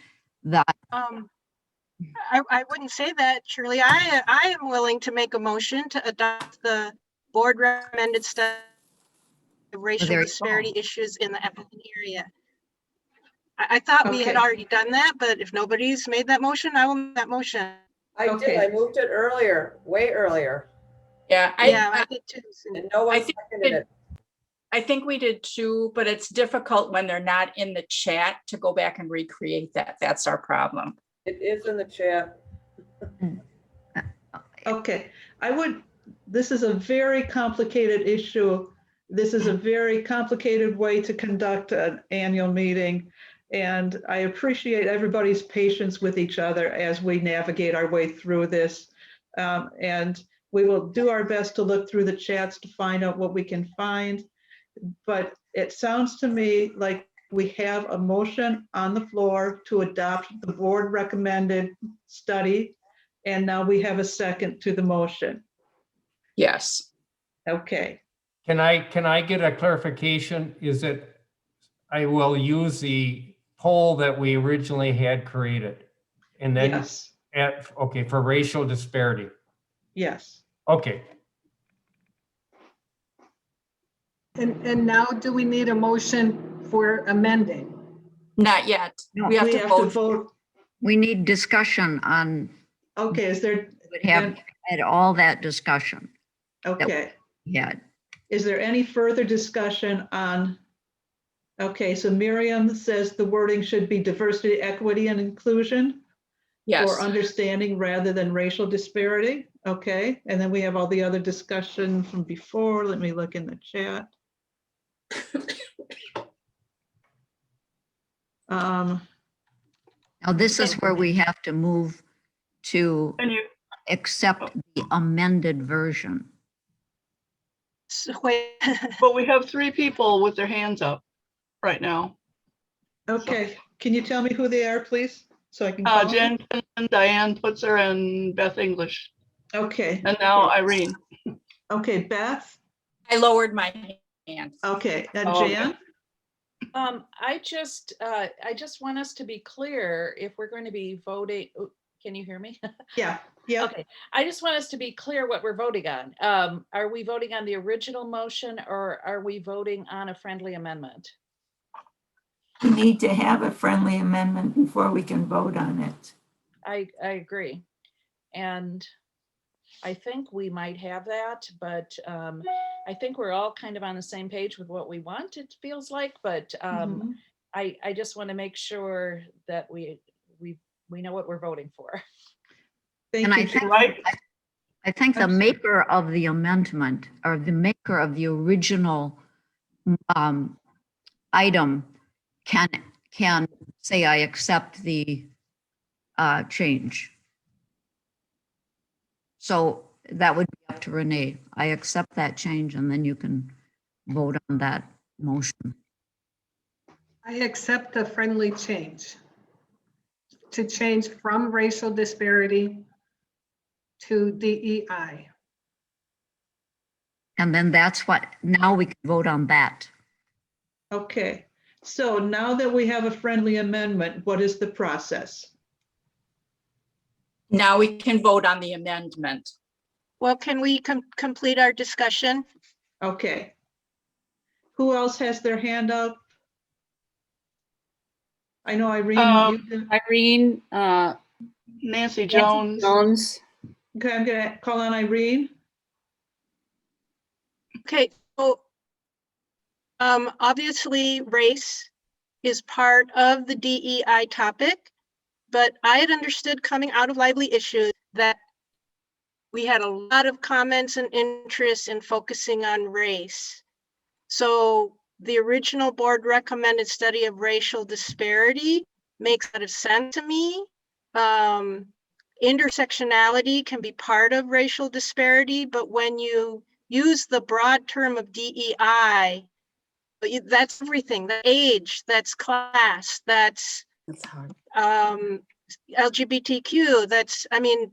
That I wouldn't say that, Shirley. I am willing to make a motion to adopt the board recommended study of racial disparity issues in the Appleton area. I thought we had Okay. already done that, but if nobody's made that motion, I will make that motion. I did, Okay. I moved it earlier, way earlier, Yeah, Yeah, I did too. Cindy. and no one I think seconded it. I think we did too, but it's difficult when they're not in the chat to go back and recreate that. That's our problem. It is in the chat. Okay, this is a very complicated issue. This is a very complicated way to conduct an annual meeting. And I appreciate everybody's patience with each other as we navigate our way through this. And we will do our best to look through the chats to find out what we can find. But it sounds to me like we have a motion on the floor to adopt the board recommended study. And now we have a second to the motion. Yes. Okay. Can I get a clarification? Is it, I will use the poll that we originally had created? And then, Yes. Okay, for racial disparity. Yes. Okay. And now do we need a motion for amending? Not yet. No, We have to vote. vote. We need discussion on, Okay, is there, would have had all that discussion. okay. Yeah. Is there any further discussion on, okay, so Miriam says the wording should be diversity, equity, and inclusion Yes. for understanding rather than racial disparity. Okay, and then we have all the other discussion from before. Let me look in the chat. Now this is where we have to move to And you, accept the amended version. So wait, but we have 3 people with their hands up right now. Okay, can you tell me who they are, please? So I can call them? Jen, Kinlan, Diane Putzer, and Beth English. Okay, And now Irene. okay, Beth, I lowered my hand. okay, and Oh, okay. Jan? I just want us to be clear if we're going to be voting. Oh, can you hear me? Yeah, yeah. Okay, I just want us to be clear what we're voting on. Are we voting on the original motion or are we voting on a friendly amendment? We need to have a friendly amendment before we can vote on it. I agree. And I think we might have that, but I think we're all kind of on the same page with what we want, it feels like, but Mhm. I just want to make sure that we know what we're voting for. Thank And you, I think, Right. I think the maker of the amendment or the maker of the original item can say, I accept the change. So that would be up to Renee. I accept that change and then you can vote on that motion. I accept the friendly change to change from racial disparity to DEI. And then that's what, now we can vote on that. Okay, so now that we have a friendly amendment, what is the process? Now we can vote on the amendment. well, can we complete our discussion? Okay. Who else has their hand up? I know Irene. you did. Irene, Nancy Jones. Jones. Okay, I'm gonna call on Irene. Okay, so obviously race is part of the DEI topic, but I had understood coming out of Lively Issues that we had a lot of comments and interest in focusing on race. So the original board recommended study of racial disparity makes a lot of sense to me. Intersectionality can be part of racial disparity, but when you use the broad term of DEI, that's everything, that's age, that's class, that's hard. LGBTQ, that's, I mean,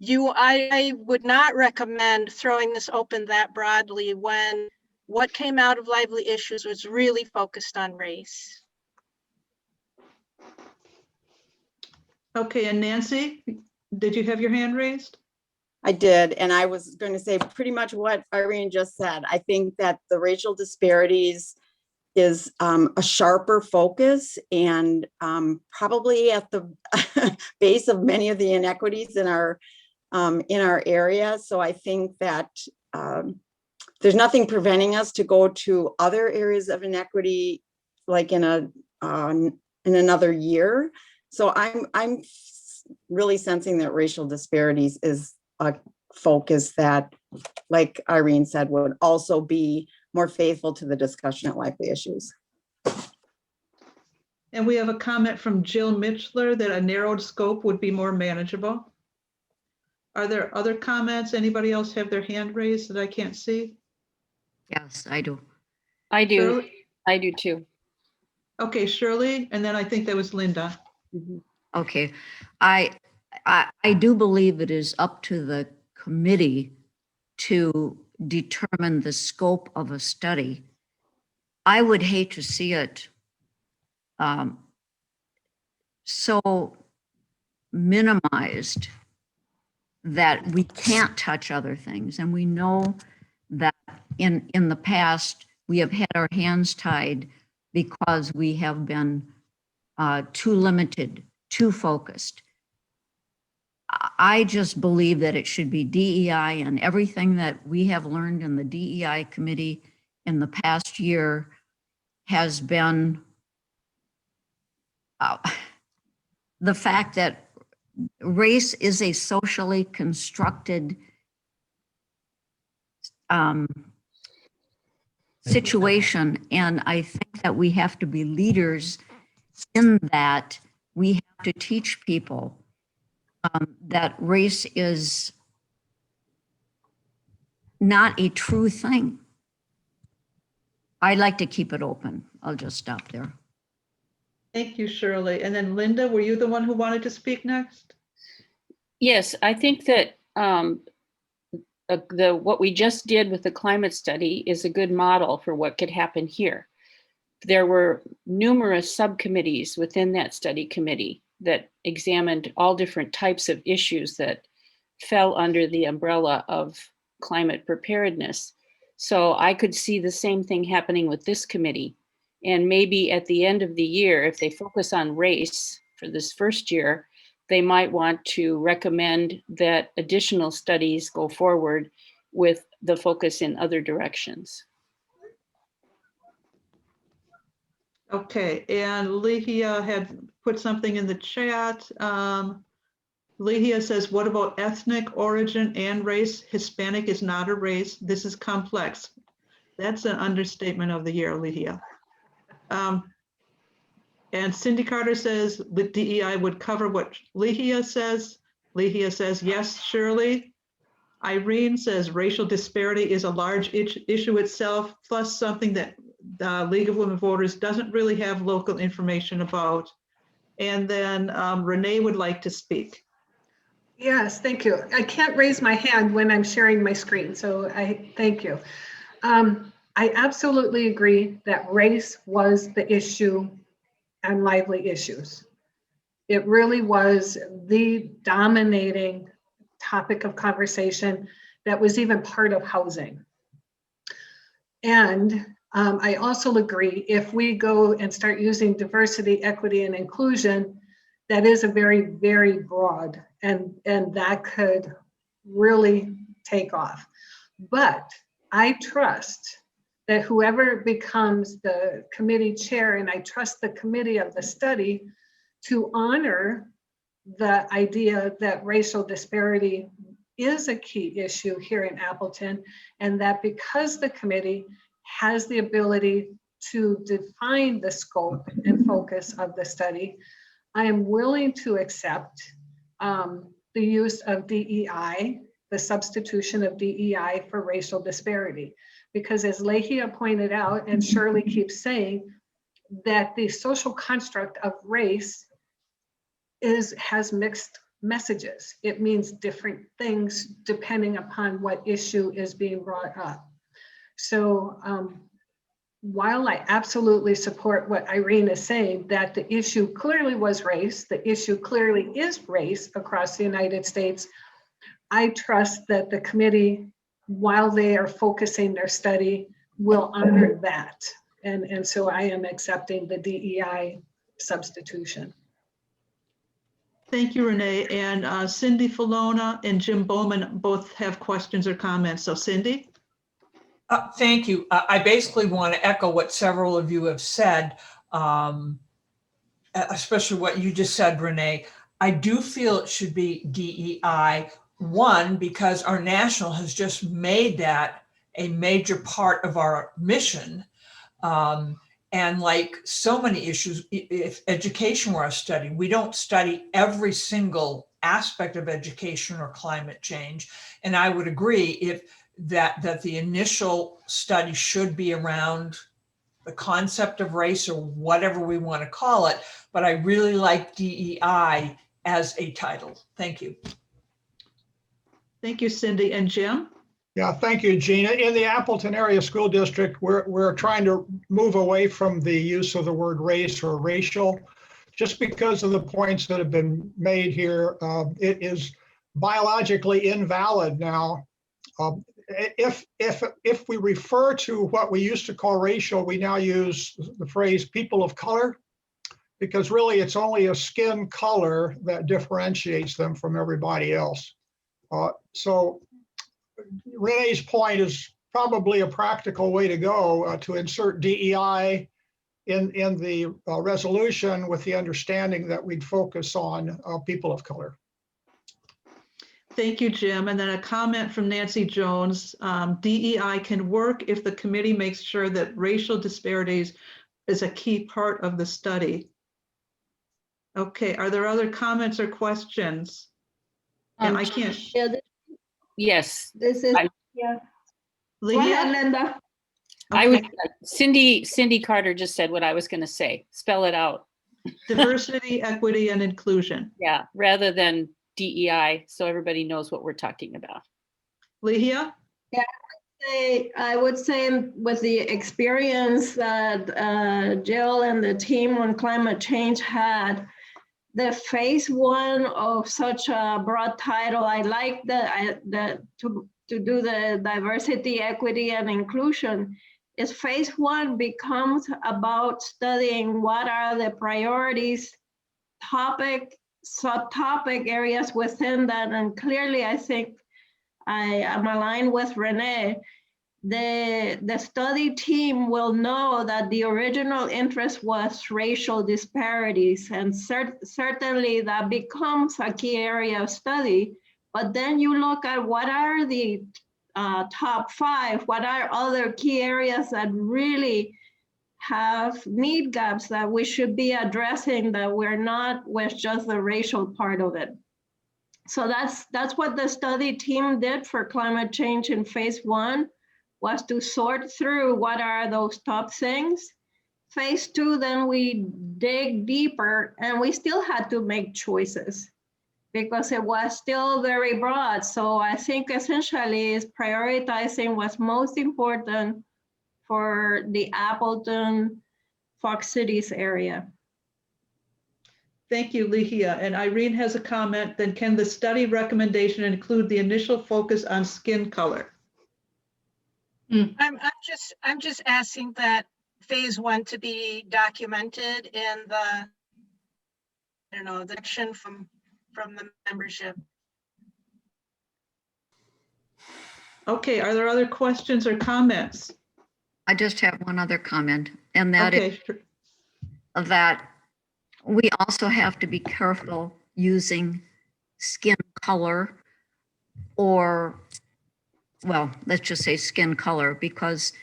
I would not recommend throwing this open that broadly when what came out of Lively Issues was really focused on race. Okay, and Nancy, did you have your hand raised? I did, and I was going to say pretty much what Irene just said. I think that the racial disparities is a sharper focus and probably at the base of many of the inequities in our area. So I think that there's nothing preventing us to go to other areas of inequity, like in another year. So I'm really sensing that racial disparities is a focus that, like Irene said, would also be more faithful to the discussion at Lively Issues. And we have a comment from Jill Mitchler that a narrowed scope would be more manageable. Are there other comments? Anybody else have their hand raised that I can't see? Yes, I do. I do. Shirley? I do too. Okay, Shirley, and then I think that was Linda. Okay, I do believe it is up to the committee to determine the scope of a study. I would hate to see it so minimized that we can't touch other things. And we know that in the past, we have had our hands tied because we have been too limited, too focused. I just believe that it should be DEI, and everything that we have learned in the DEI committee in the past year has been the fact that race is a socially constructed situation. And I think that we have to be leaders in that. We have to teach people that race is not a true thing. I'd like to keep it open. I'll just stop there. Thank you, Shirley. And then Linda, were you the one who wanted to speak next? Yes, I think that what we just did with the climate study is a good model for what could happen here. There were numerous subcommittees within that study committee that examined all different types of issues that fell under the umbrella of climate preparedness. So I could see the same thing happening with this committee. And maybe at the end of the year, if they focus on race for this first year, they might want to recommend that additional studies go forward with the focus in other directions. Okay, and Lehia had put something in the chat. Lehia says, what about ethnic origin and race? Hispanic is not a race. This is complex. That's an understatement of the year, Lehia. And Cindy Carter says the DEI would cover what Lehia says. Lehia says, yes, Shirley. Irene says racial disparity is a large issue itself, plus something that the League of Women Voters doesn't really have local information about. And then Renee would like to speak. Yes, thank you. I can't raise my hand when I'm sharing my screen, so I thank you. I absolutely agree that race was the issue on Lively Issues. It really was the dominating topic of conversation that was even part of housing. And I also agree, if we go and start using diversity, equity, and inclusion, that is a very, very broad, and that could really take off. But I trust that whoever becomes the committee chair, and I trust the committee of the study to honor the idea that racial disparity is a key issue here in Appleton, and that because the committee has the ability to define the scope and focus of the study, I am willing to accept the use of DEI, the substitution of DEI for racial disparity. Because as Lehia pointed out, and Shirley keeps saying, that the social construct of race has mixed messages. It means different things depending upon what issue is being brought up. So while I absolutely support what Irene is saying, that the issue clearly was race, the issue clearly is race across the United States, I trust that the committee, while they are focusing their study, will honor that And so I am accepting the DEI substitution. Thank you, Renee. And Cindy Filona and Jim Bowman both have questions or comments. So Cindy? Thank you. I basically want to echo what several of you have said, especially what you just said, Renee. I do feel it should be DEI, one, because our national has just made that a major part of our mission. And like so many issues, if education were a study, we don't study every single aspect of education or climate change. And I would agree if that the initial study should be around the concept of race or whatever we want to call it. But I really like DEI as a title. Thank you. Thank you, Cindy. And Jim? Yeah, thank you, Gina. In the Appleton Area School District, we're trying to move away from the use of the word race or racial, just because of the points that have been made here. It is biologically invalid now. If we refer to what we used to call racial, we now use the phrase people of color, because really it's only a skin color that differentiates them from everybody else. So Renee's point is probably a practical way to go, to insert DEI in the resolution, with the understanding that we'd focus on people of color. Thank you, Jim. And then a comment from Nancy Jones. DEI can work if the committee makes sure that racial disparities is a key part of the study. Okay, are there other comments or questions? And I can't. Yes. This is, yeah. Go ahead, Linda. I would, Cindy Carter just said what I was going to say. Spell it out. Diversity, equity, and inclusion. Yeah, rather than DEI, so everybody knows what we're talking about. Lehia? Yeah, I would say with the experience that Jill and the team on climate change had, the phase one of such a broad title, I like to do the diversity, equity, and inclusion. Is phase one becomes about studying what are the priorities, topic, subtopic areas within that. And clearly, I think I am aligned with Renee. The study team will know that the original interest was racial disparities, and certainly that becomes a key area of study. But then you look at what are the top 5, what are other key areas that really have need gaps that we should be addressing, that we're not with just the racial part of it. So that's what the study team did for climate change in phase one, was to sort through what are those top things. Phase two, then we dig deeper, and we still had to make choices because it was still very broad. So I think essentially is prioritizing what's most important for the Appleton, Fox Cities area. Thank you, Lehia. And Irene has a comment. Then can the study recommendation include the initial focus on skin color? I'm just asking that phase one to be documented in the, I don't know, the action from the membership. Okay, are there other questions or comments? I just have one other comment, and that is sure. that we also have to be careful using skin color, or, well, let's just say skin color, because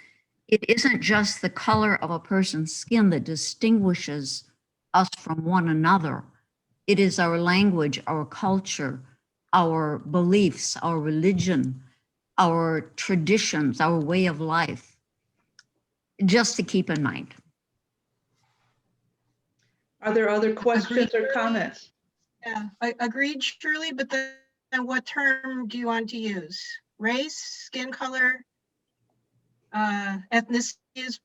it isn't just the color of a person's skin that distinguishes us from one another. It is our language, our culture, our beliefs, our religion, our traditions, our way of life, just to keep in mind. Are there other questions or comments? Yeah, I agreed, Shirley, but then what term do you want to use? Race, skin color, ethnicity is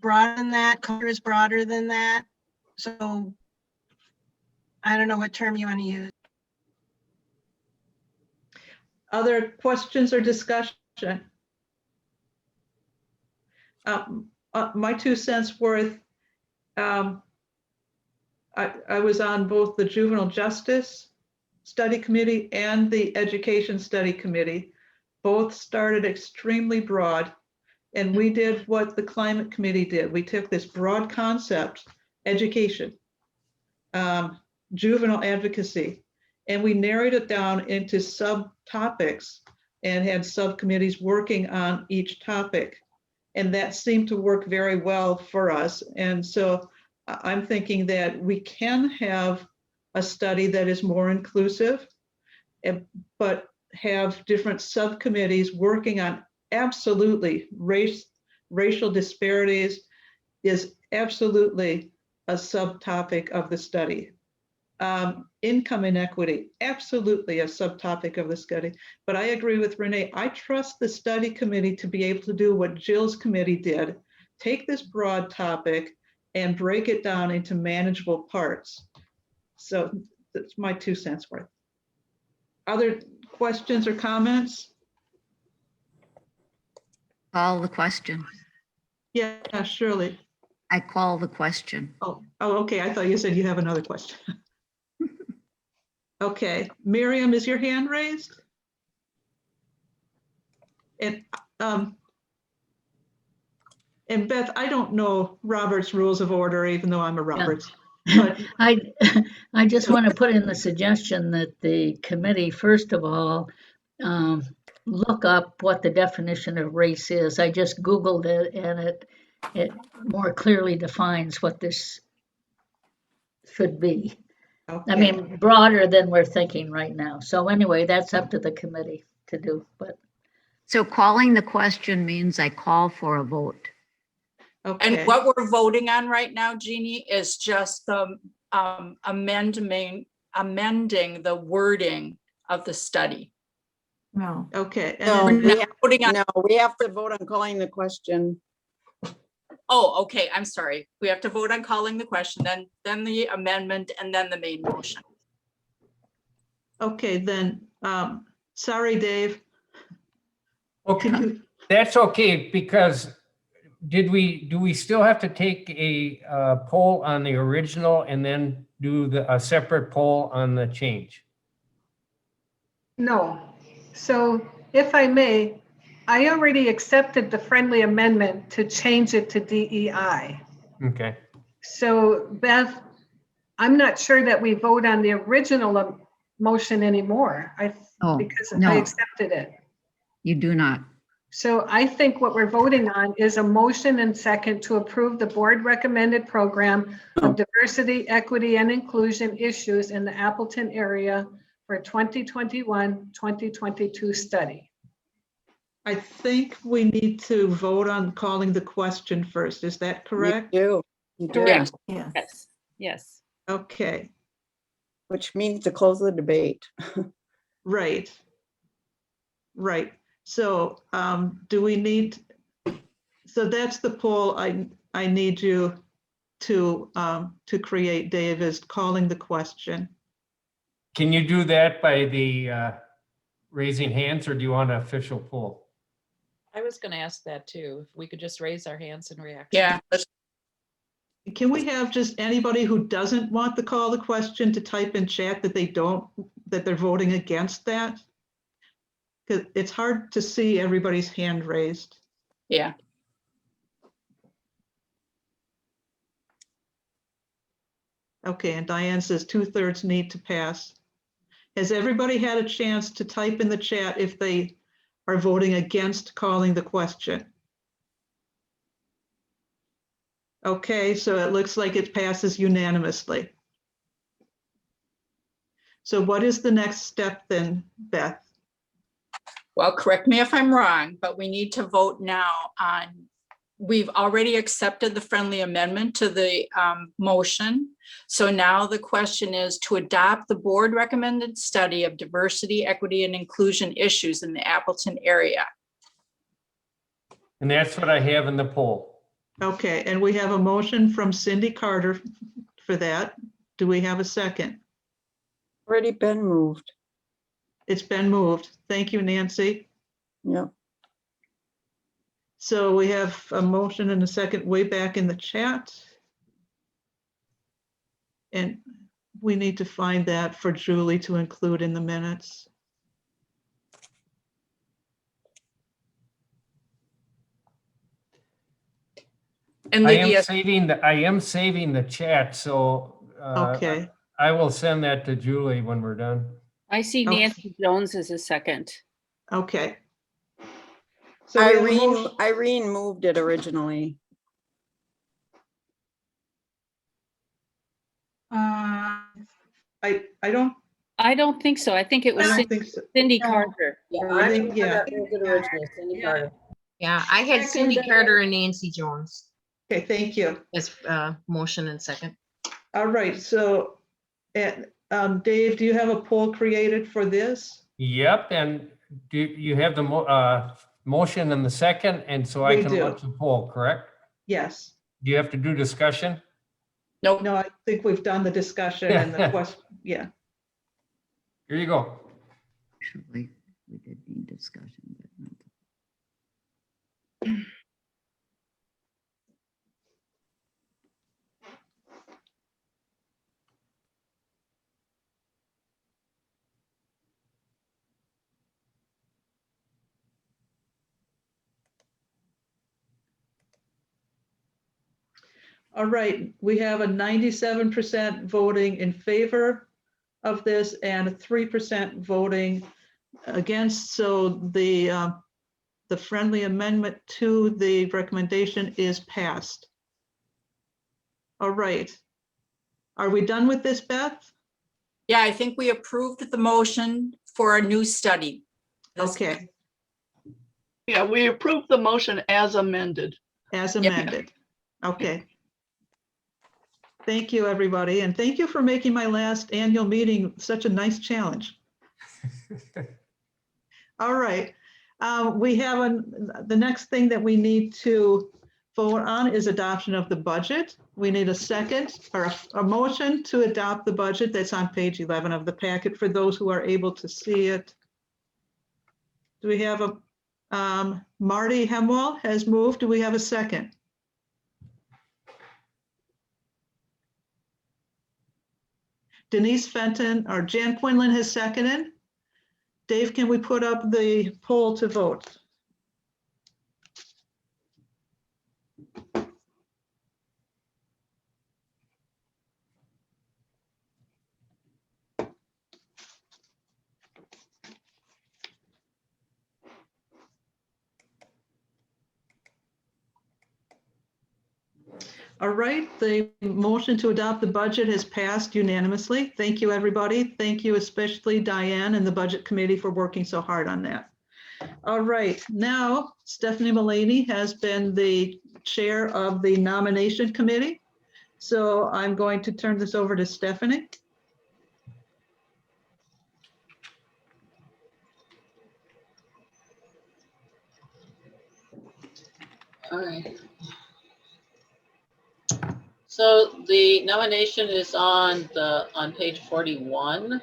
broader than that, color is broader than that. So I don't know what term you want to use. Other questions or discussion? my 2 cents worth. I was on both the Juvenile Justice Study Committee and the Education Study Committee. Both started extremely broad, and we did what the Climate Committee did. We took this broad concept, education, juvenile advocacy, and we narrowed it down into subtopics and had subcommittees working on each topic. And that seemed to work very well for us. And so I'm thinking that we can have a study that is more inclusive, but have different subcommittees working on absolutely racial disparities is absolutely a subtopic of the study. Income inequity, absolutely a subtopic of the study. But I agree with Renee. I trust the study committee to be able to do what Jill's committee did, take this broad topic and break it down into manageable parts. So that's my 2 cents worth. Other questions or comments? Call the question. Yeah, Shirley. I call the question. Oh, okay. I thought you said you have another question. Okay, Miriam, is your hand raised? And Beth, I don't know Robert's Rules of Order, even though I'm a Roberts. But I just want to put in the suggestion that the committee, first of all, look up what the definition of race is. I just Googled it, and it more clearly defines what this should be. Okay. I mean, broader than we're thinking right now. So anyway, that's up to the committee to do. But So calling the question means I call for a vote. Okay. And what we're voting on right now, Jeannie, is just the amending the wording of the study. No. Okay. No, And we have, Voting on, no, we have to vote on calling the question. oh, okay, I'm sorry. We have to vote on calling the question, then the amendment, and then the main motion. okay, then, sorry, Dave. Okay, that's okay, because do we still have to take a poll on the original and then do a separate poll on the change? No. So if I may, I already accepted the friendly amendment to change it to DEI. Okay. So Beth, I'm not sure that we vote on the original motion anymore. Because no. I accepted it. You do not. So I think what we're voting on is a motion and second to approve the board recommended program of diversity, equity, and inclusion issues in the Appleton area for 2021-2022 study. I think we need to vote on calling the question first. Is that correct? You do. Correct. Yes. Yes. Okay, Which means to close the debate. right. Right. So do we need, so that's the poll I need you to create, Dave, is calling the question. Can you do that by the raising hands, or do you want an official poll? I was going to ask that too. If we could just raise our hands and react. Yeah. Can we have just anybody who doesn't want to call the question to type in chat that they're voting against that? Because it's hard to see everybody's hand raised. Yeah. Okay, and Diane says 2/3 need to pass. Has everybody had a chance to type in the chat if they are voting against calling the question? Okay, so it looks like it passes unanimously. So what is the next step then, Beth? Well, correct me if I'm wrong, but we need to vote now on, we've already accepted the friendly amendment to the motion. So now the question is to adopt the board recommended study of diversity, equity, and inclusion issues in the Appleton area. And that's what I have in the poll. Okay, and we have a motion from Cindy Carter for that. Do we have a second? Already been moved. It's been moved. Thank you, Nancy. Yep. So we have a motion and a second way back in the chat. And we need to find that for Julie to include in the minutes. And I am Lydia, saving the chat, so Okay, I will send that to Julie when we're done. I see Okay. Nancy Jones as a second. okay. So we have a motion- Irene moved it originally. I don't think so. I think it was I don't think so. Cindy No. Carter. Yeah, I I'm the think- one yeah. that moved it originally, Cindy Carter. Yeah, I had Cindy Carter and Nancy Jones Okay, thank you. as motion and second. All right, so Dave, do you have a poll created for this? Yep, and do you have the motion and the second, and so I We can do. launch the poll, correct? Yes. Do you have to do discussion? No, I think we've done the discussion and the question. Yeah. Here you go. Actually, we did need discussion, but not. All right, we have a 97% voting in favor of this and 3% voting against. So the friendly amendment to the recommendation is passed. All right. Are we done with this, Beth? yeah, I think we approved the motion for a new study. Okay, Yeah, we approved the motion as amended. as amended. Okay. Thank you, everybody, and thank you for making my last annual meeting such a nice challenge. All right, we have the next thing that we need to vote on is adoption of the budget. We need a second or a motion to adopt the budget that's on page 11 of the packet for those who are able to see it. Do we have Marty Hemwall has moved. Do we have a second? Denise Fenton or Jan Quinlan has seconded. Dave, can we put up the poll to vote? All right, the motion to adopt the budget has passed unanimously. Thank you, everybody. Thank you, especially Diane and the Budget Committee for working so hard on that. All right, now Stephanie Mullaney has been the chair of the nomination committee. So I'm going to turn this over to Stephanie. All right. So the nomination is on page 41.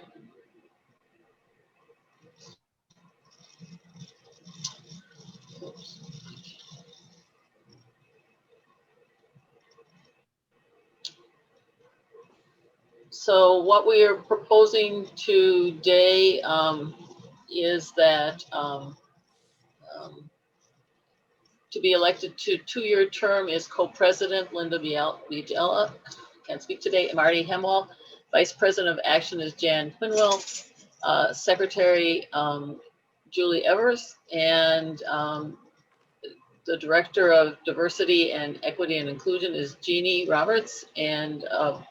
Oops. So what we are proposing today is that to be elected to two-year term is co-president Linda Viella, can't speak today, Marty Hemwall. Vice President of Action is Jan Quinwell. Secretary Julie Evers, and the Director of Diversity and Equity and Inclusion is Jeannie Roberts, and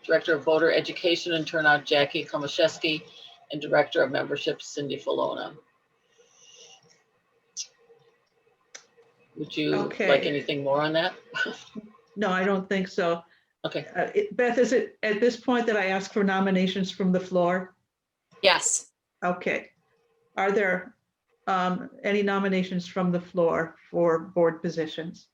Director of Voter Education and Turnout Jackie Komaszewski, and Director of Membership Cindy Falona. Would you like anything more on that? No, I don't think so. Okay. Beth, is it at this point that I ask for nominations from the floor? Yes. Okay. Are there any nominations from the floor for board positions?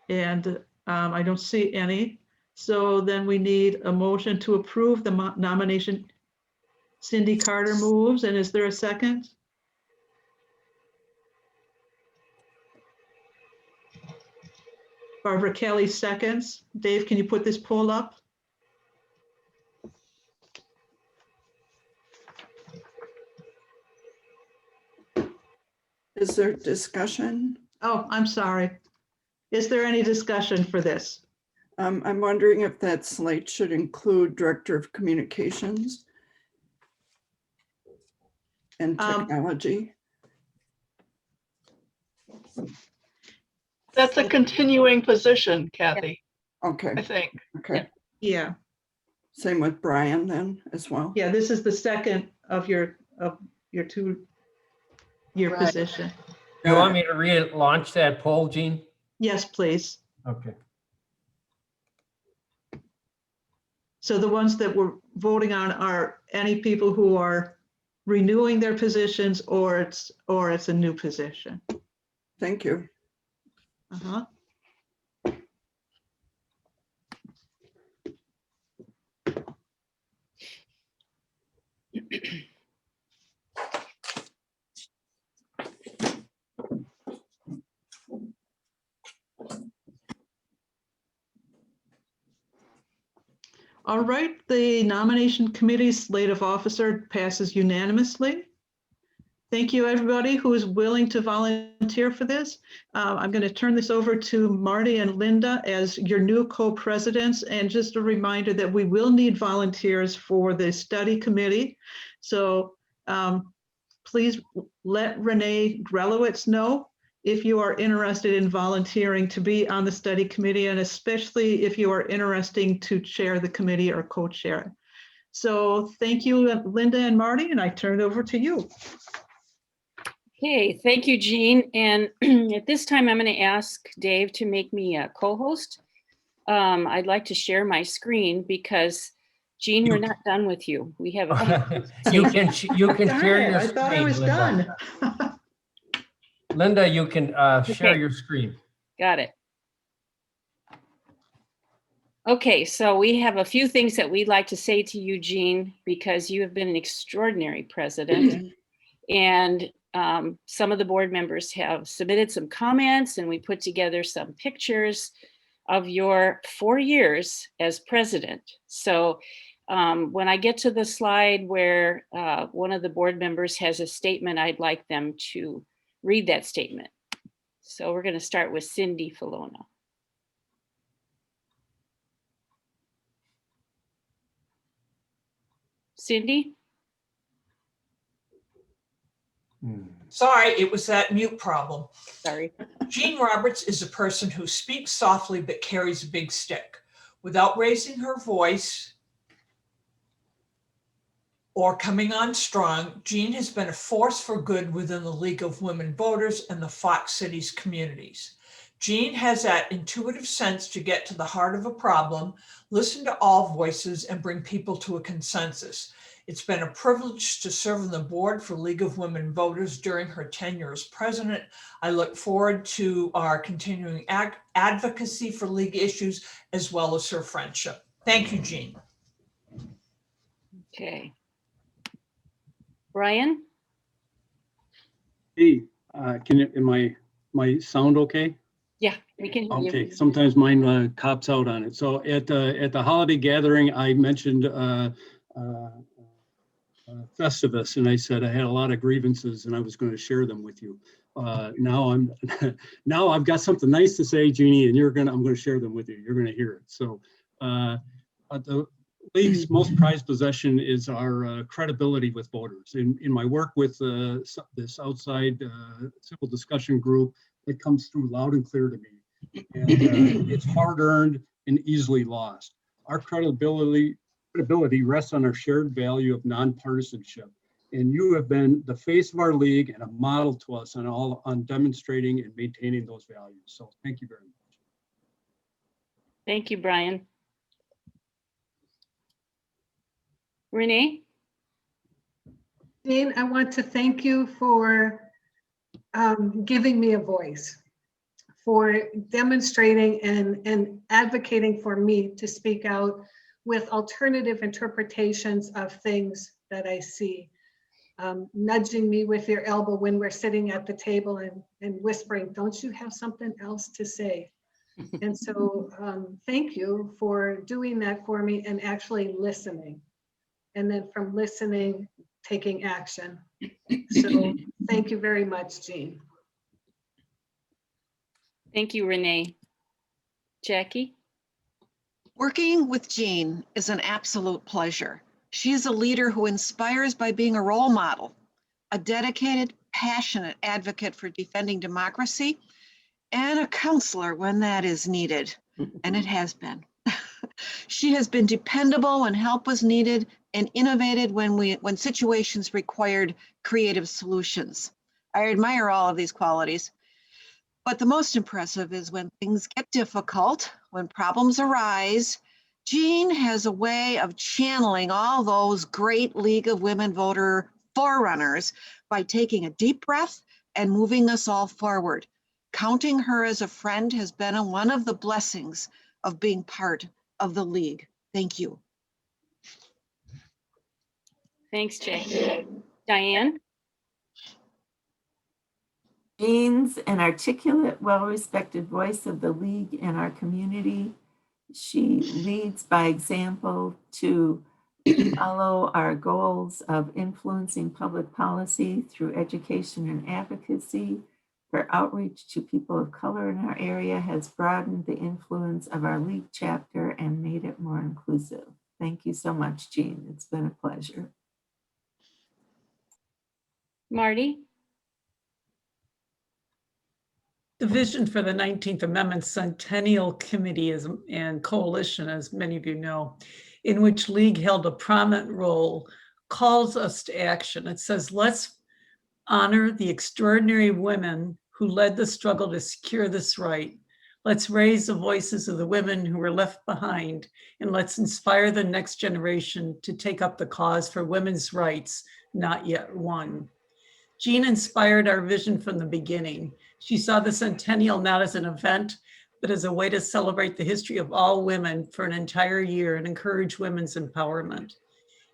And I don't see any. So then we need a motion to approve the nomination. Cindy Carter moves, and is there a second? Barbara Kelly seconds. Dave, can you put this poll up? Is there discussion? Oh, I'm sorry. Is there any discussion for this? I'm wondering if that slate should include Director of Communications and Technology. That's a continuing position, Kathy, Okay, I think. okay. Yeah. Same with Brian then as well. Yeah, this is the second of your 2-year Right. position. You want me to relaunch that poll, Jean? Yes, please. Okay. So the ones that we're voting on are any people who are renewing their positions, or it's a new position. Thank you. Uh-huh. All right, the nomination committee's slate of officer passes unanimously. Thank you, everybody who is willing to volunteer for this. I'm going to turn this over to Marty and Linda as your new co-presidents. And just a reminder that we will need volunteers for the study committee. So please let Renee Grelowitz know if you are interested in volunteering to be on the study committee, and especially if you are interested to chair the committee or co-chair it. So thank you, Linda and Marty, and I turn it over to you. Okay, thank you, Jean. And at this time, I'm going to ask Dave to make me a co-host. I'd like to share my screen because, Jean, we're not done with you. We have a you can share your I thought I screen, was Linda. done. Linda, you can share Okay. your screen. Got it. Okay, so we have a few things that we'd like to say to you, Jean, because you have been an extraordinary president. And some of the board members have submitted some comments, and we put together some pictures of your 4 years as president. So when I get to the slide where one of the board members has a statement, I'd like them to read that statement. So we're going to start with Cindy Filona. Cindy? Sorry, it was that mute problem. Sorry. Jean Roberts is a person who speaks softly but carries a big stick. Without raising her voice or coming on strong, Jean has been a force for good within the League of Women Voters and the Fox Cities communities. Jean has that intuitive sense to get to the heart of a problem, listen to all voices, and bring people to a consensus. It's been a privilege to serve on the board for League of Women Voters during her tenure as president. I look forward to our continuing advocacy for League issues as well as her friendship. Thank you, Jean. Okay. Brian? Hey, am my sound okay? Yeah, we can hear you. Okay, sometimes mine cops out on it. So at the holiday gathering, I mentioned Festivus, and I said I had a lot of grievances and I was going to share them with you. Now I've got something nice to say, Jeannie, and I'm going to share them with you. You're going to hear it. So the League's most prized possession is our credibility with voters. In my work with this outside civil discussion group, it comes through loud and clear to me. And it's hard-earned and easily lost. Our credibility rests on our shared value of nonpartisanship. And you have been the face of our league and a model to us on demonstrating and maintaining those values. So thank you very much. Thank you, Brian. Renee? Jane, I want to thank you for giving me a voice, for demonstrating and advocating for me to speak out with alternative interpretations of things that I see, nudging me with your elbow when we're sitting at the table and whispering, don't you have something else to say? And so thank you for doing that for me and actually listening. And then from listening, taking action. So thank you very much, Jean. Thank you, Renee. Jackie? Working with Jean is an absolute pleasure. She is a leader who inspires by being a role model, a dedicated, passionate advocate for defending democracy, and a counselor when that is needed, and it has been. She has been dependable when help was needed and innovated when situations required creative solutions. I admire all of these qualities, but the most impressive is when things get difficult, when problems arise. Jean has a way of channeling all those great League of Women Voter forerunners by taking a deep breath and moving us all forward. Counting her as a friend has been one of the blessings of being part of the League. Thank you. Thanks, Jackie. Diane? Jean's an articulate, well-respected voice of the League in our community. She leads by example to follow our goals of influencing public policy through education and advocacy. Her outreach to people of color in our area has broadened the influence of our League chapter and made it more inclusive. Thank you so much, Jean. It's been a pleasure. Marty? The vision for the 19th Amendment Centennial Committee and Coalition, as many of you know, in which League held a prominent role, calls us to action. It says, let's honor the extraordinary women who led the struggle to secure this right. Let's raise the voices of the women who were left behind, and let's inspire the next generation to take up the cause for women's rights not yet won. Jean inspired our vision from the beginning. She saw the centennial not as an event, but as a way to celebrate the history of all women for an entire year and encourage women's empowerment.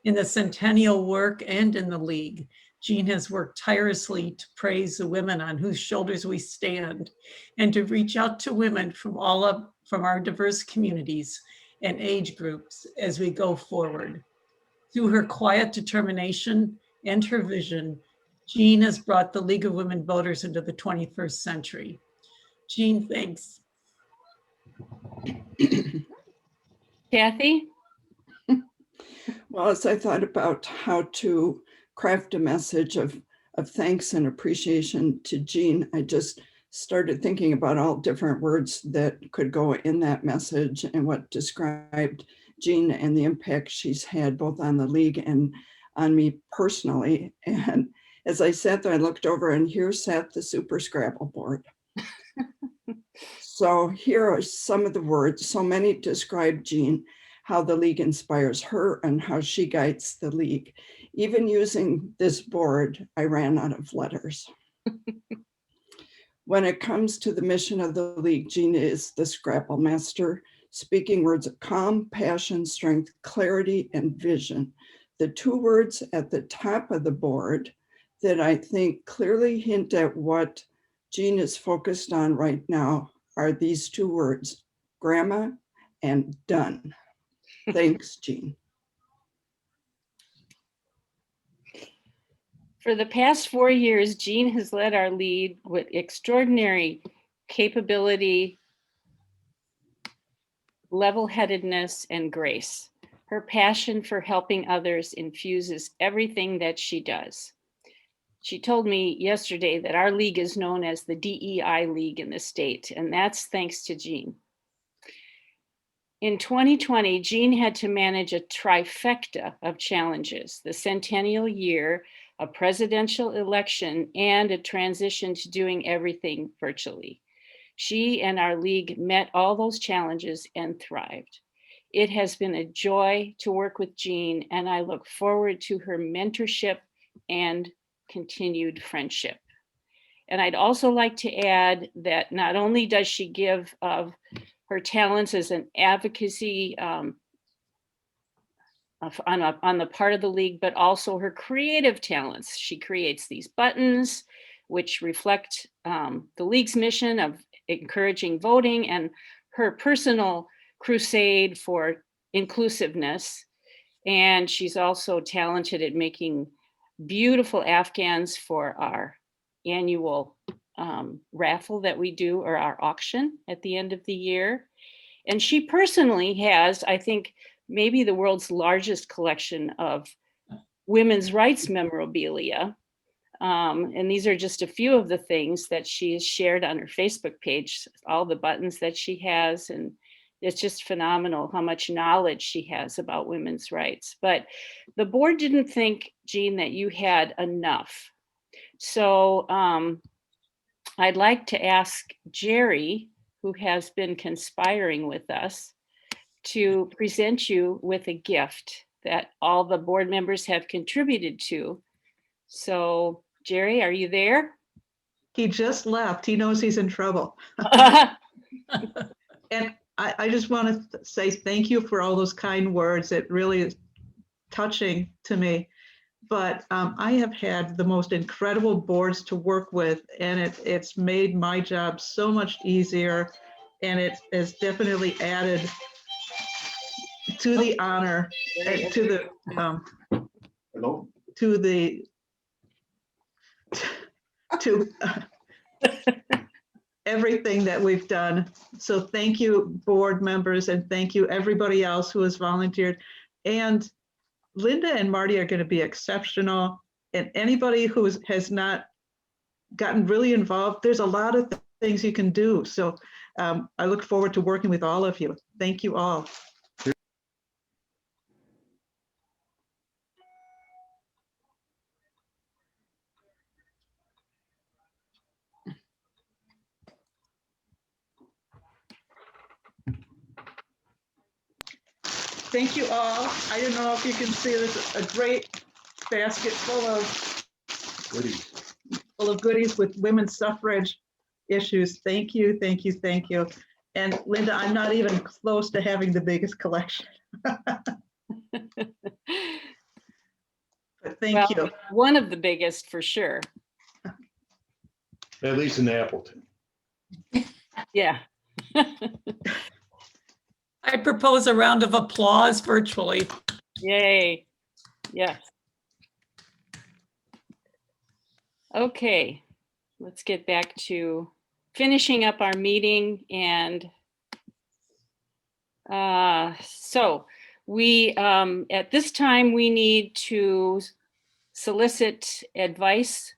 In the centennial work and in the League, Jean has worked tirelessly to praise the women on whose shoulders we stand and to reach out to women from our diverse communities and age groups as we go forward. Through her quiet determination and her vision, Jean has brought the League of Women Voters into the 21st century. Jean, thanks. Kathy? Well, as I thought about how to craft a message of thanks and appreciation to Jean, I just started thinking about all different words that could go in that message and what described Jean and the impact she's had both on the League and on me personally. And as I sat there, I looked over and here sat the Super Scrabble board. So here are some of the words. So many describe Jean, how the League inspires her and how she guides the League. Even using this board, I ran out of letters. When it comes to the mission of the League, Jean is the Scrabble master, speaking words of calm, passion, strength, clarity, and vision. The two words at the top of the board that I think clearly hint at what Jean is focused on right now are these two words, grandma and done. Thanks, Jean. For the past 4 years, Jean has led our League with extraordinary capability, level-headedness, and grace. Her passion for helping others infuses everything that she does. She told me yesterday that our League is known as the DEI League in the state, and that's thanks to Jean. In 2020, Jean had to manage a trifecta of challenges: the centennial year, a presidential election, and a transition to doing everything virtually. She and our League met all those challenges and thrived. It has been a joy to work with Jean, and I look forward to her mentorship and continued friendship. And I'd also like to add that not only does she give of her talents as an advocacy on the part of the league, but also her creative talents. She creates these buttons, which reflect the league's mission of encouraging voting, and her personal crusade for inclusiveness. And she's also talented at making beautiful Afghans for our annual raffle that we do, or our auction at the end of the year. And she personally has, I think, maybe the world's largest collection of women's rights memorabilia. And these are just a few of the things that she has shared on her Facebook page, all the buttons that she has. And it's just phenomenal how much knowledge she has about women's rights. But the board didn't think, Jean, that you had enough. So I'd like to ask Jerry, who has been conspiring with us, to present you with a gift that all the board members have contributed to. So Jerry, are you there? He just left. He knows he's in trouble. And I just want to say thank you for all those kind words. It really is touching to me. But I have had the most incredible boards to work with, and it's made my job so much easier, and it has definitely added to the honor, to everything that we've done. So thank you, board members, and thank you everybody else who has volunteered. And Linda and Marty are going to be exceptional. And anybody who has not gotten really involved, there's a lot of things you can do. So I look forward to working with all of you. Thank you all. Thank you all. I don't know if you can see this, a great basket full of goodies with women's suffrage issues. Thank you, thank you, thank you. And Linda, I'm not even close to having the biggest collection. But thank you. One of the biggest for sure. At least in Appleton. Yeah. I propose a round of applause virtually. Yay. Yes. Okay, let's get back to finishing up our meeting. And so we, at this time, we need to solicit advice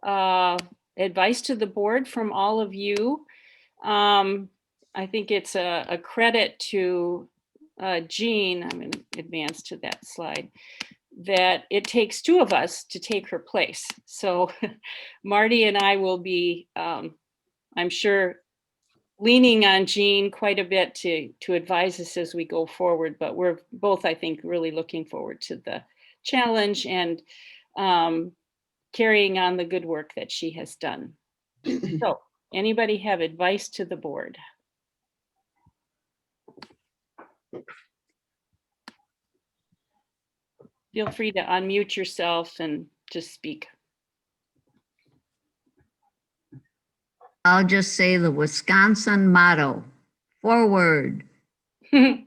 to the board from all of you. I think it's a credit to Jean, I'm going to advance to that slide, that it takes two of us to take her place. So Marty and I will be, I'm sure, leaning on Jean quite a bit to advise us as we go forward, but we're both, I think, really looking forward to the challenge and carrying on the good work that she has done. So anybody have advice to the board? Feel free to unmute yourself and just speak. I'll just say the Wisconsin motto, forward. My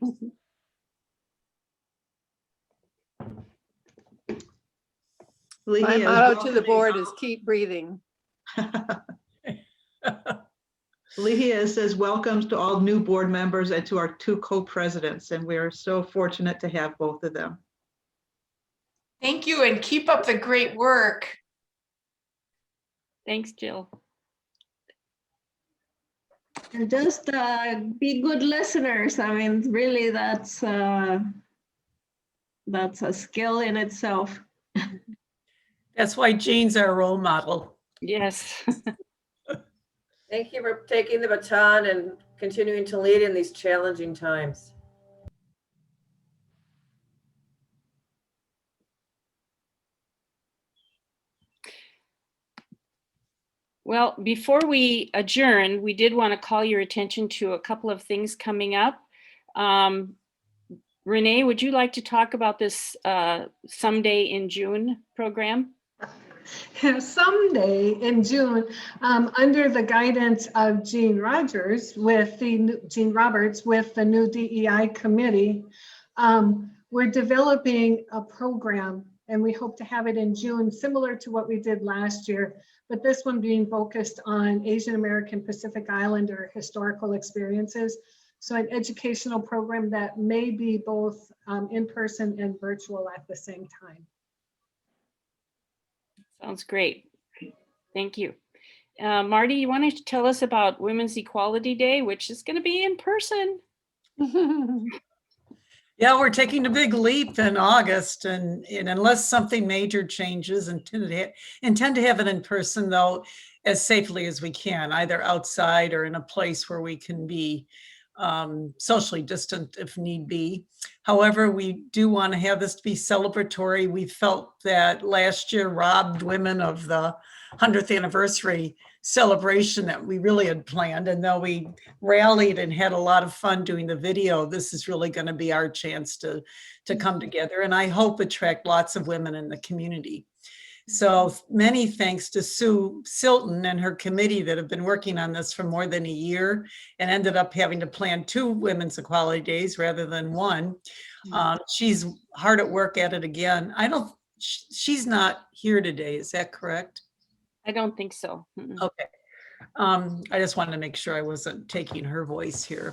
motto to the board is keep breathing. Lehia says, welcomes to all new board members and to our two co-presidents. And we are so fortunate to have both of them. Thank you, and keep up the great work. Thanks, Jill. And just be good listeners. I mean, really, that's a skill in itself. That's why Jean's our role model. Yes. Thank you for taking the baton and continuing to lead in these challenging times. Well, before we adjourn, we did want to call your attention to a couple of things coming up. Renee, would you like to talk about this Someday in June program? Someday in June, under the guidance of Jean Roberts with the new DEI committee, we're developing a program, and we hope to have it in June, similar to what we did last year, but this one being focused on Asian American Pacific Islander historical experiences. So an educational program that may be both in person and virtual at the same time. Sounds great. Thank you. Marty, you wanted to tell us about Women's Equality Day, which is going to be in person. Yeah, we're taking a big leap in August, and unless something major changes, intend to have it in person, though, as safely as we can, either outside or in a place where we can be socially distant if need be. However, we do want to have this be celebratory. We felt that last year robbed women of the 100th anniversary celebration that we really had planned. And though we rallied and had a lot of fun doing the video, this is really going to be our chance to come together. And I hope attract lots of women in the community. So many thanks to Sue Silton and her committee that have been working on this for more than a year and ended up having to plan 2 Women's Equality Days rather than 1. She's hard at work at it again. She's not here today, is that correct? I don't think so. Okay. I just wanted to make sure I wasn't taking her voice here.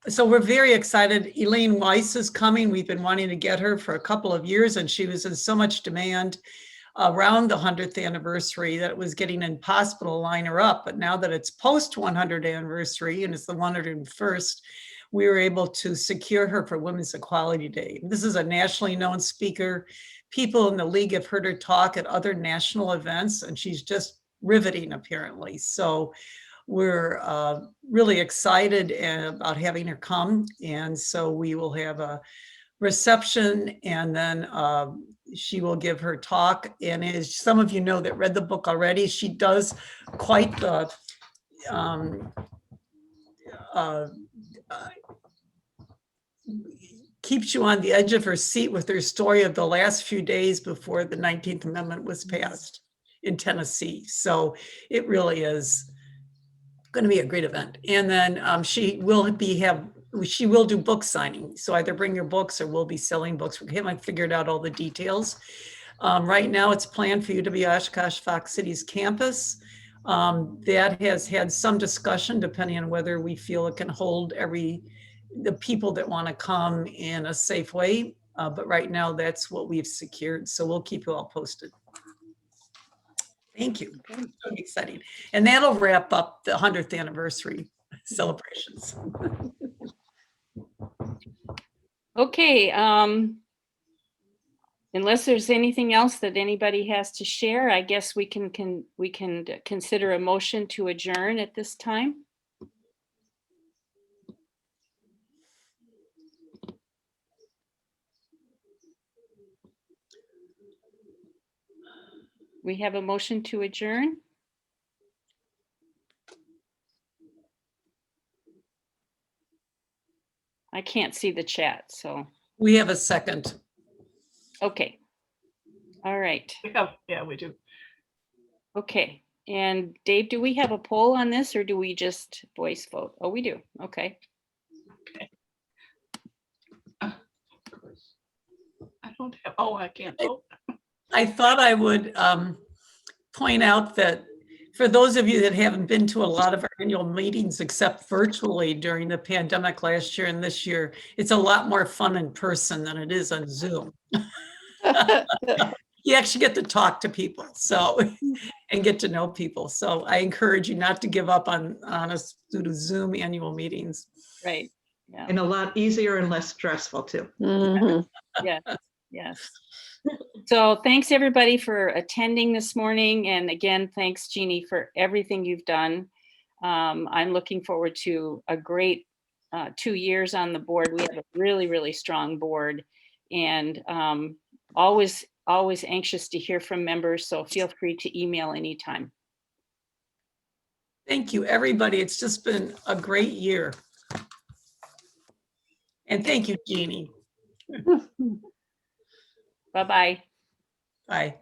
So we're very excited. Elaine Weiss is coming. We've been wanting to get her for a couple of years, and she was in so much demand around the 100th anniversary that it was getting impossible to line her up. But now that it's post 100th anniversary and it's the 101st, we were able to secure her for Women's Equality Day. This is a nationally known speaker. People in the league have heard her talk at other national events, and she's just riveting, apparently. So we're really excited about having her come. And so we will have a reception, and then she will give her talk. And as some of you know that read the book already, she does quite the keeps you on the edge of her seat with her story of the last few days before the 19th Amendment was passed in Tennessee. So it really is going to be a great event. And then she will do book signing. So either bring your books or we'll be selling books. We haven't figured out all the details. Right now it's planned for you to be Oshkosh Fox City's campus. That has had some discussion depending on whether we feel it can hold the people that want to come in a safe way. But right now that's what we've secured. So we'll keep you all posted. Thank you. Very exciting. And that'll wrap up the 100th anniversary celebrations. Okay. Unless there's anything else that anybody has to share, I guess we can consider a motion to adjourn at this time. We have a motion to adjourn. I can't see the chat, so. We have a second. Okay. All right. Yeah, we do. Okay. And Dave, do we have a poll on this or do we just voice vote? Oh, we do. Okay. Okay. I don't have, I can't vote. I thought I would point out that for those of you that haven't been to a lot of our annual meetings except virtually during the pandemic last year and this year, it's a lot more fun in person than it is on Zoom. You actually get to talk to people and get to know people. So I encourage you not to give up on us due to Zoom annual meetings. Right. Yeah. And a lot easier and less stressful too. Mm-hmm. Yeah. Yes. So thanks everybody for attending this morning. And again, thanks Jeannie for everything you've done. I'm looking forward to a great 2 years on the board. We have a really, really strong board and always anxious to hear from members. So feel free to email anytime. Thank you, everybody. It's just been a great year. And thank you, Jeannie. Bye-bye. Bye.